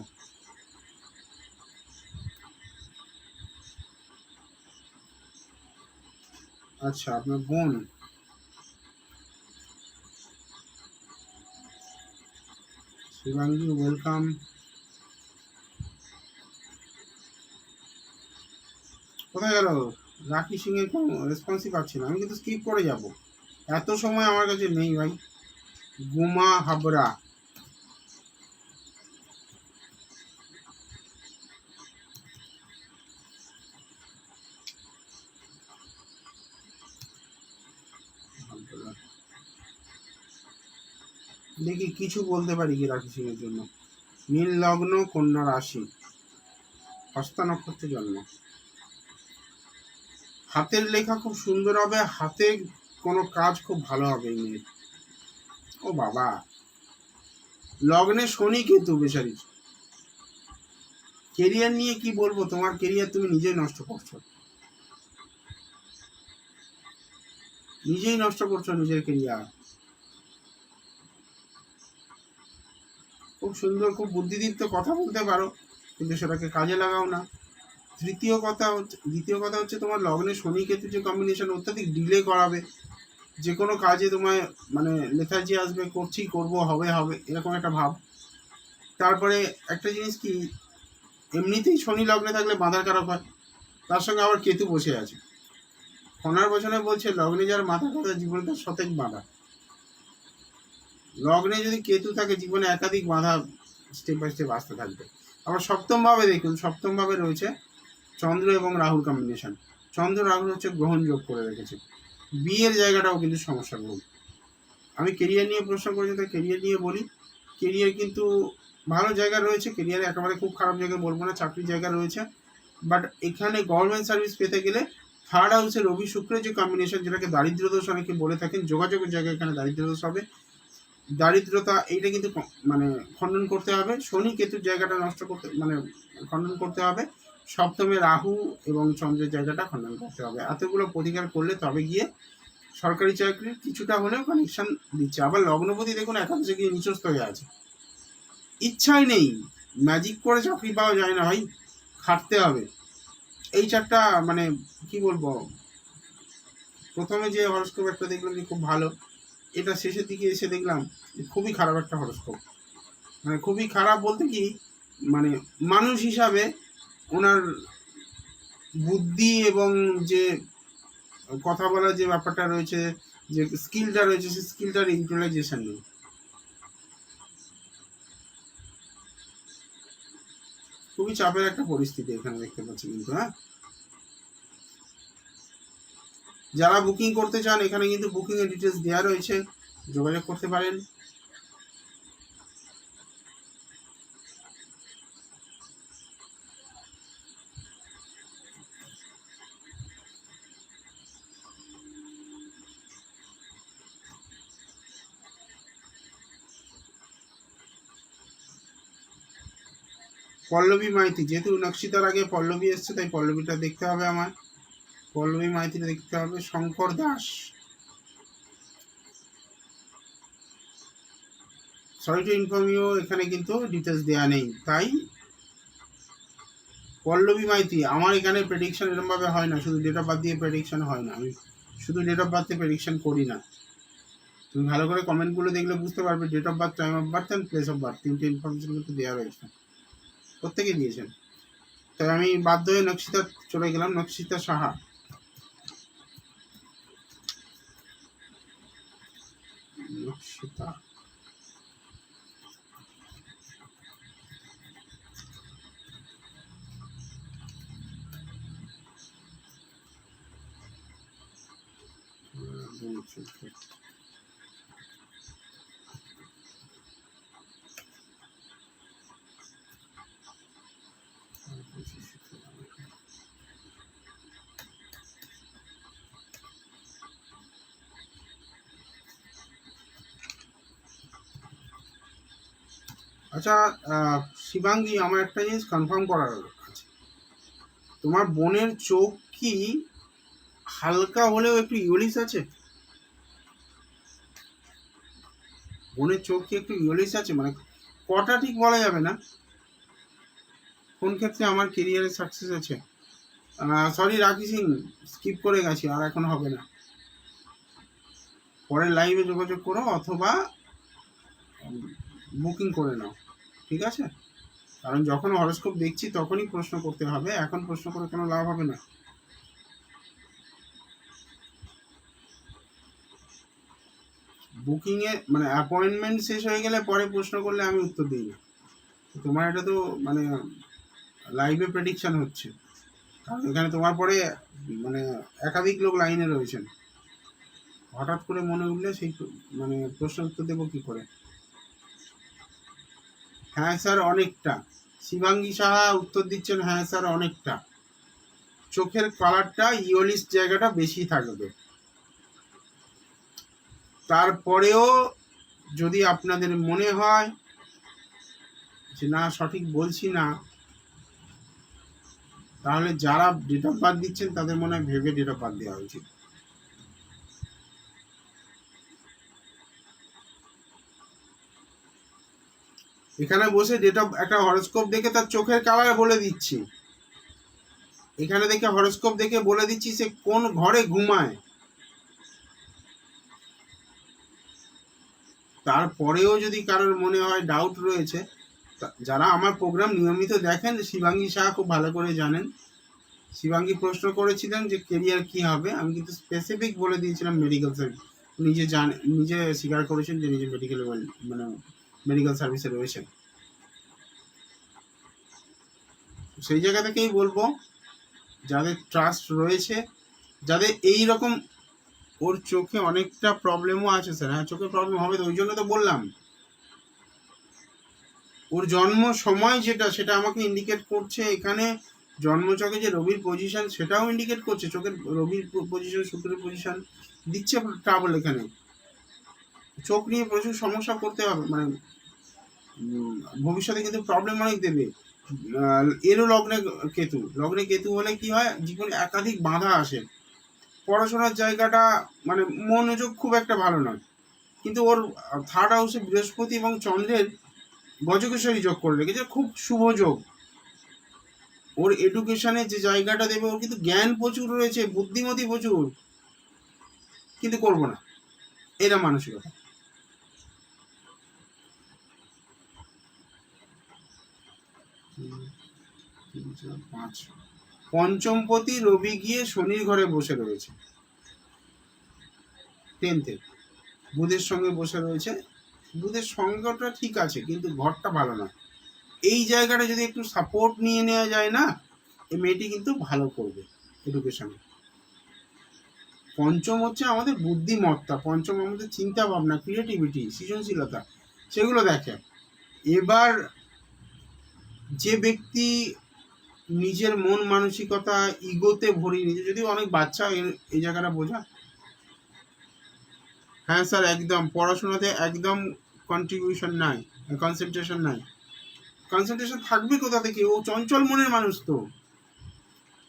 আচ্ছা, আপনার বোন। শিবাঙ্গী ওয়েলকাম। কোথায় গেল? রাখি সিং এর কোনো রেসপন্সই পাচ্ছি না, আমি কিন্তু স্কিপ করে যাব। এত সময় আমার কাছে নেই ভাই। গুমা হাবরা। দেখি কিছু বলতে পারি কি রাখি সিং এর জন্য। নীল লগ্ন, কন্যা রাশি, হস্তা নক্ষত্রে জন্ম। হাতের লেখা খুব সুন্দর হবে, হাতে কোনো কাজ খুব ভালো হবে এই মেয়ের। ও বাবা, লগ্নে শনি কেতু বেচারি। কেরিয়ার নিয়ে কি বলবো, তোমার কেরিয়ার তুমি নিজেই নষ্ট করছো, নিজেই নষ্ট করছো নিজের কেরিয়ার। খুব সুন্দর, খুব বুদ্ধিদীপ্ত কথা বলতে পারো, কিন্তু সেটাকে কাজে লাগাও না। দ্বিতীয় কথা হচ্ছে তোমার লগ্নে শনি কেতু যে কম্বিনেশন অত্যাধিক ডিলে করাবে। যে কোনো কাজে তোমায় মানে লেথার্জি আসবে, করছি, করবো, হবে হবে, এরকম একটা ভাব। তারপরে একটা জিনিস কি, এমনিতেই শনি লগ্নে থাকলে বাঁধার কারক হয়, তার সঙ্গে আবার কেতু বসে আছে। খনার বচনে বলছে লগ্নে যার মাথা কথা জীবনে তার শতেক বাঁধা। লগ্নে যদি কেতু থাকে জীবনে একাধিক বাঁধা স্টেপ বাই স্টেপ আসতে থাকবে। আবার সপ্তম ভাবে দেখুন, সপ্তম ভাবে রয়েছে চন্দ্র এবং রাহুর কম্বিনেশন। চন্দ্র রাহুর হচ্ছে গ্রহণ যোগ করে রেখেছে। বিয়ের জায়গাটাও কিন্তু সমস্যা গ্রহণ। আমি কেরিয়ার নিয়ে প্রশ্ন করেছি, তাই কেরিয়ার নিয়ে বলি। কেরিয়ার কিন্তু ভালো জায়গা রয়েছে, কেরিয়ারে একেবারে খুব খারাপ জায়গায় বলবো না, চাকরির জায়গা রয়েছে। বাট এখানে গভর্নমেন্ট সার্ভিস পেতে গেলে থার্ড হাউসে রবি শুক্রের যে কম্বিনেশন, যেটাকে দারিদ্র দোষ অনেকে বলে থাকেন, যোগাযোগের জায়গায় এখানে দারিদ্র দোষ হবে। দারিদ্রতা এইটা কিন্তু মানে খণ্ডন করতে হবে। শনি কেতুর জায়গাটা নষ্ট করতে মানে খণ্ডন করতে হবে। সপ্তমে রাহু এবং চন্দ্রের জায়গাটা খণ্ডন করতে হবে। এতগুলো প্রতিকার করলে তবে গিয়ে সরকারি চাকরির কিছুটা হলেও কানেকশন দিচ্ছে। আবার লগ্নপতি দেখুন একাদশে গিয়ে নিচস্থ হয়ে আছে। ইচ্ছাই নেই, ম্যাজিক করে চাকরি পাওয়া যায় না ভাই, খাটতে হবে। এই চারটা মানে কি বলবো, প্রথমে যে হরস্কোপ একটা দেখলাম যে খুব ভালো, এটা শেষের দিকে এসে দেখলাম খুবই খারাপ একটা হরস্কোপ। মানে খুবই খারাপ বলতে কি, মানে মানুষ হিসাবে ওনার বুদ্ধি এবং যে কথা বলার যে ব্যাপারটা রয়েছে, যে স্কিলটা রয়েছে, সেই স্কিলটার ইউটিলাইজেশন নেই। খুবই চাপের একটা পরিস্থিতি এখানে দেখতে পাচ্ছি কিন্তু। হ্যাঁ, যারা বুকিং করতে চান এখানে কিন্তু বুকিং এর ডিটেলস দেওয়া রয়েছে, যোগাযোগ করতে পারেন। পল্লবী মাইতি, যেহেতু নকশিতার আগে পল্লবী এসছে তাই পল্লবীটা দেখতে হবে আমার। পল্লবী মাইতিটা দেখতে হবে। Shankar Das, sorry to inform you, এখানে কিন্তু ডিটেলস দেওয়া নেই, তাই পল্লবী মাইতি, আমার এখানে প্রেডিকশন এরকমভাবে হয় না, শুধু ডেট অফ বার্থ দিয়ে প্রেডিকশন হয় না, আমি শুধু ডেট অফ বার্থে প্রেডিকশন করি না। তুমি ভালো করে কমেন্টগুলো দেখলে বুঝতে পারবে, date of birth, time of birth and place of birth, তিনটে ইনফরমেশন কিন্তু দেওয়া রয়েছে, প্রত্যেকে দিয়েছেন। তবে আমি বাধ্য হয়ে নকশিতা চলে গেলাম, নকশিতা সাহা। নকশিতা আচ্ছা, শিবাঙ্গী, আমার একটা জিনিস কনফার্ম করার আছে, তোমার বোনের চোখ কি হালকা হলেও একটু ইউলিস আছে? বোনের চোখ কি একটু ইউলিস আছে, মানে কটা ঠিক বলা যাবে না, কোন ক্ষেত্রে আমার কেরিয়ারে সাকসেস আছে। সরি রাখি সিং, স্কিপ করে গেছি, আর এখন হবে না, পরের লাইভে যোগাযোগ করো অথবা বুকিং করে নাও, ঠিক আছে? কারণ যখন হরোস্কোপ দেখছি তখনই প্রশ্ন করতে হবে, এখন প্রশ্ন করে কোনো লাভ হবে না। বুকিংয়ে মানে অ্যাপয়েন্টমেন্ট শেষ হয়ে গেলে পরে প্রশ্ন করলে আমি উত্তর দিই না। তোমার এটা তো মানে লাইভে প্রেডিকশন হচ্ছে, কারণ এখানে তোমার পরে মানে একাধিক লোক লাইনে রয়েছেন, হঠাৎ করে মনে উঠলে সেই মানে প্রশ্ন উত্তর দেবো কি করে? হ্যাঁ স্যার অনেকটা। শিবাঙ্গী সাহা উত্তর দিচ্ছেন, হ্যাঁ স্যার অনেকটা। চোখের কালারটা ইয়োলিস জায়গাটা বেশি থাকবে। তারপরেও যদি আপনাদের মনে হয় যে না সঠিক বলছি না, তাহলে যারা ডেট অফ বার্থ দিচ্ছেন তাদের মনে হয় ভেবে ডেট অফ বার্থ দেওয়া উচিত। এখানে বসে ডেট অফ একটা হরোস্কোপ দেখে তার চোখের কালার বলে দিচ্ছি, এখানে দেখে হরোস্কোপ দেখে বলে দিচ্ছি সে কোন ঘরে ঘুমায়। তারপরেও যদি কারোর মনে হয় ডাউট রয়েছে, যারা আমার প্রোগ্রাম নিয়মিত দেখেন, শিবাঙ্গী শাহ খুব ভালো করে জানেন। শিবাঙ্গী প্রশ্ন করেছিলেন যে কেরিয়ার কি হবে, আমি কিন্তু স্পেসিফিক বলে দিয়েছিলাম মেডিকেল সার্ভিস। নিজে স্বীকার করেছেন যে নিজে মেডিকেল মানে মেডিকেল সার্ভিসে রয়েছেন। সেই জায়গা থেকেই বলবো, যাদের ট্রাস্ট রয়েছে, যাদের এই রকম, ওর চোখে অনেকটা প্রবলেমও আছে স্যার, হ্যাঁ চোখে প্রবলেম হবে, তো ওই জন্য তো বললাম। ওর জন্ম সময় যেটা, সেটা আমাকে ইন্ডিকেট করছে এখানে। জন্মচকে যে রবির পজিশন সেটাও ইন্ডিকেট করছে, চোখের রবির পজিশন, শুক্রের পজিশন দিচ্ছে ট্রাবল। এখানে চোখ নিয়ে প্রচুর সমস্যা করতে হবে, মানে ভবিষ্যতে কিন্তু প্রবলেম অনেক দেবে। এরও লগ্নে কেতু হলে কি হয়, জীবনে একাধিক বাধা আসে, পড়াশোনার জায়গাটা মানে মনোযোগ খুব একটা ভালো নয়। কিন্তু ওর থার্ড হাউসে বৃহস্পতি এবং চন্দ্রের গজকেশ্বরী যোগ করে রেখেছে, খুব শুভ যোগ। ওর এডুকেশনে যে জায়গাটা দেবে, ওর কিন্তু জ্ঞান প্রচুর রয়েছে, বুদ্ধিমতী প্রচুর, কিন্তু করবো না, এরা মানসিকতা। পঞ্চমপতি রবি গিয়ে শনির ঘরে বসে রয়েছে, 10th-এ বুধের সঙ্গে বসে রয়েছে। বুধের সঙ্গটা ঠিক আছে, কিন্তু ঘরটা ভালো না। এই জায়গাটা যদি একটু সাপোর্ট নিয়ে নেওয়া যায় না, এই মেয়েটি কিন্তু ভালো করবে এডুকেশনে। পঞ্চম হচ্ছে আমাদের বুদ্ধিমত্তা, পঞ্চম আমাদের চিন্তা ভাবনা, ক্রিয়েটিভিটি, সৃজনশীলতা, সেগুলো দেখে। এবার যে ব্যক্তি নিজের মন মানসিকতা ইগোতে ভরিয়ে নিয়েছে, যদিও অনেক বাচ্চা এই জায়গাটা বোঝা। হ্যাঁ স্যার একদম, পড়াশোনাতে একদম কন্ট্রিবিউশন নাই, কনসেন্ট্রেশন নাই। কনসেন্ট্রেশন থাকবে কোথা থেকে? ও চঞ্চল মনের মানুষ, তো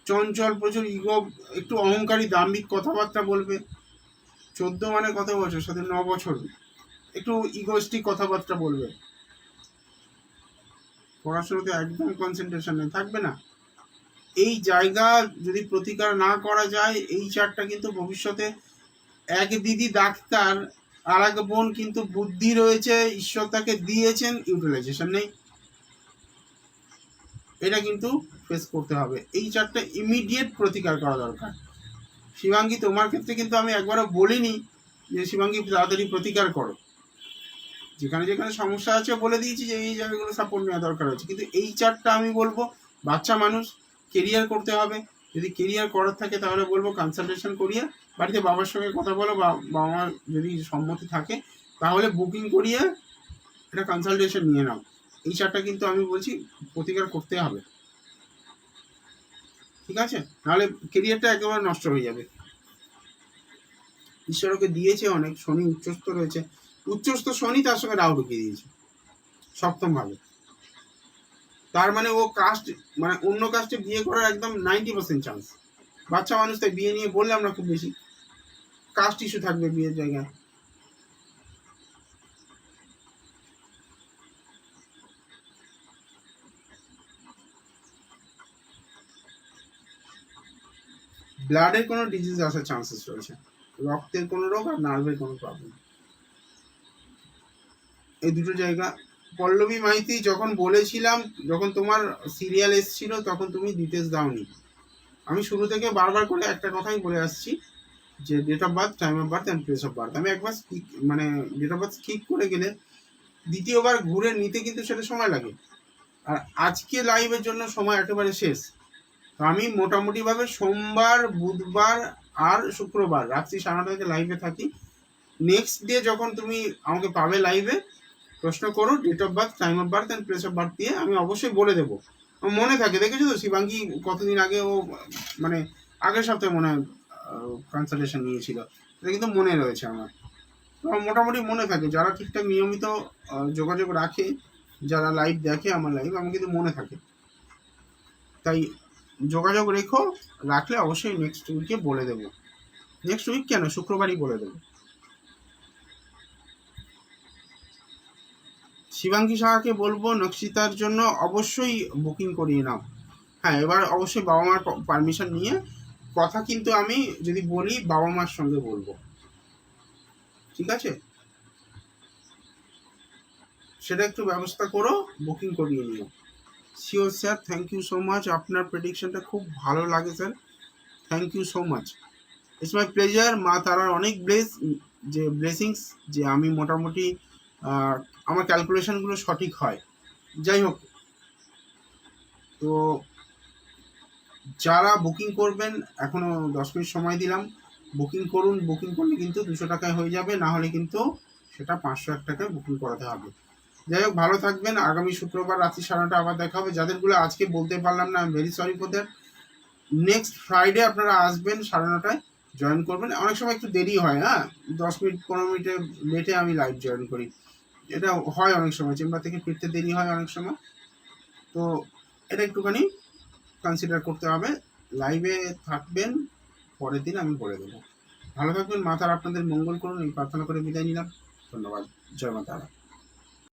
চঞ্চল, প্রচুর ইগো, একটু অহংকারী, দাম্ভিক কথাবার্তা বলবে। 14 মানে কত বছর, সাথে 9 বছর, একটু ইগোস্টিক কথাবার্তা বলবে। পড়াশোনাতে একদম কনসেন্ট্রেশন নেই, থাকবে না। এই জায়গা যদি প্রতিকার না করা যায়, এই চারটা কিন্তু ভবিষ্যতে, এক দিদি ডাক্তার আর এক বোন কিন্তু বুদ্ধি রয়েছে, ঈশ্বর তাকে দিয়েছেন, ইউটিলাইজেশন নেই, এটা কিন্তু ফেস করতে হবে। এই চারটা ইমিডিয়েট প্রতিকার করা দরকার। শিবাঙ্গী, তোমার ক্ষেত্রে কিন্তু আমি একবারও বলিনি যে শিবাঙ্গী তাড়াতাড়ি প্রতিকার করো, যেখানে যেখানে সমস্যা আছে বলে দিয়েছি যে এই জায়গাগুলো সাপোর্ট নেওয়া দরকার হচ্ছে, কিন্তু এই চারটা আমি বলবো, বাচ্চা মানুষ, কেরিয়ার করতে হবে, যদি কেরিয়ার করার থাকে তাহলে বলবো কনসালটেশন করিয়ে বাড়িতে বাবার সঙ্গে কথা বলো, বা বাবা মার যদি সম্মতি থাকে তাহলে বুকিং করিয়ে এটা কনসালটেশন নিয়ে নাও। এই চারটা কিন্তু আমি বলছি প্রতিকার করতে হবে, ঠিক আছে? নাহলে কেরিয়ারটা একেবারে নষ্ট হয়ে যাবে। ঈশ্বরকে দিয়েছে অনেক, শনি উচ্চস্থ রয়েছে, উচ্চস্থ শনি তার সঙ্গে রাহু ঢুকিয়ে দিয়েছে সপ্তম ভাবে, তার মানে ও কাস্ট, মানে অন্য কাস্টে বিয়ে করার একদম 90% চান্স। বাচ্চা মানুষ, তাই বিয়ে নিয়ে বললাম না খুব বেশি, কাস্ট ইস্যু থাকবে বিয়ের জায়গায়। ব্লাডের কোনো ডিজিজ আসার চান্সেস রয়েছে, রক্তের কোনো রোগ আর নার্ভের কোনো প্রবলেম, এই দুটো জায়গা। পল্লবী মাইতি, যখন বলেছিলাম, যখন তোমার সিরিয়াল এসেছিল তখন তুমি ডিটেলস দাওনি। আমি শুরু থেকে বারবার করে একটা কথাই বলে আসছি যে date of birth, time of birth and place of birth. আমি একবার মানে ডেট অফ বার্থ স্কিপ করে গেলে দ্বিতীয়বার ঘুরে নিতে কিন্তু সেটা সময় লাগে, আর আজকে লাইভের জন্য সময় একেবারে শেষ। তো আমি মোটামুটিভাবে সোমবার, বুধবার আর শুক্রবার রাত্রি 9:30 থেকে লাইভে থাকি। নেক্সট ডে যখন তুমি আমাকে পাবে লাইভে, প্রশ্ন করো, date of birth, time of birth and place of birth দিয়ে আমি অবশ্যই বলে দেবো। মনে থাকে, দেখেছো তো শিবাঙ্গী কতদিন আগে ও, মানে আগের সপ্তাহে মনে হয় কনসালটেশন নিয়েছিল, এটা কিন্তু মনে রয়েছে আমার। তো মোটামুটি মনে থাকে, যারা ঠিকঠাক নিয়মিত যোগাযোগ রাখে, যারা লাইভ দেখে আমার লাইভ, আমার কিন্তু মনে থাকে। তাই যোগাযোগ রেখো, রাখলে অবশ্যই নেক্সট উইকে বলে দেবো। নেক্সট উইক কেন, শুক্রবারই বলে দেবো। শিবাঙ্গী সাহাকে বলবো নকশিতার জন্য অবশ্যই বুকিং করিয়ে নাও। হ্যাঁ, এবার অবশ্যই বাবা মার পারমিশন নিয়ে, কথা কিন্তু আমি যদি বলি বাবা মার সঙ্গে বলবো, ঠিক আছে? সেটা একটু ব্যবস্থা করো, বুকিং করিয়ে নিও। Sure sir, thank you so much, আপনার প্রেডিকশনটা খুব ভালো লাগে sir, thank you so much, it's my pleasure. মা তারার অনেক ব্লেসিংস যে আমি মোটামুটি আমার ক্যালকুলেশনগুলো সঠিক হয়। যাই হোক, তো যারা বুকিং করবেন, এখনও 10 মিনিট সময় দিলাম, বুকিং করুন। বুকিং করলে কিন্তু 200 টাকায় হয়ে যাবে, না হলে কিন্তু সেটা 501 টাকায় বুকিং করাতে হবে। যাই হোক, ভালো থাকবেন। আগামী শুক্রবার রাত্রি 9:30 আবার দেখা হবে। যাদেরগুলো আজকে বলতে পারলাম না, I am very sorry for that. Next Friday আপনারা আসবেন 9:30টায়, জয়েন করবেন। অনেক সময় একটু দেরি হয়, হ্যাঁ, 10 মিনিট 15 মিনিটের লেটে আমি লাইভ জয়েন করি, এটা হয় অনেক সময়, চেম্বার থেকে ফিরতে দেরি হয় অনেক সময়, তো এটা একটুখানি কনসিডার করতে হবে। লাইভে থাকবেন, পরের দিন আমি বলে দেবো। ভালো থাকবেন, মা তারা আপনাদের মঙ্গল করুন, এই প্রার্থনা করে বিদায় নিলাম। ধন্যবাদ। জয় মা তারা।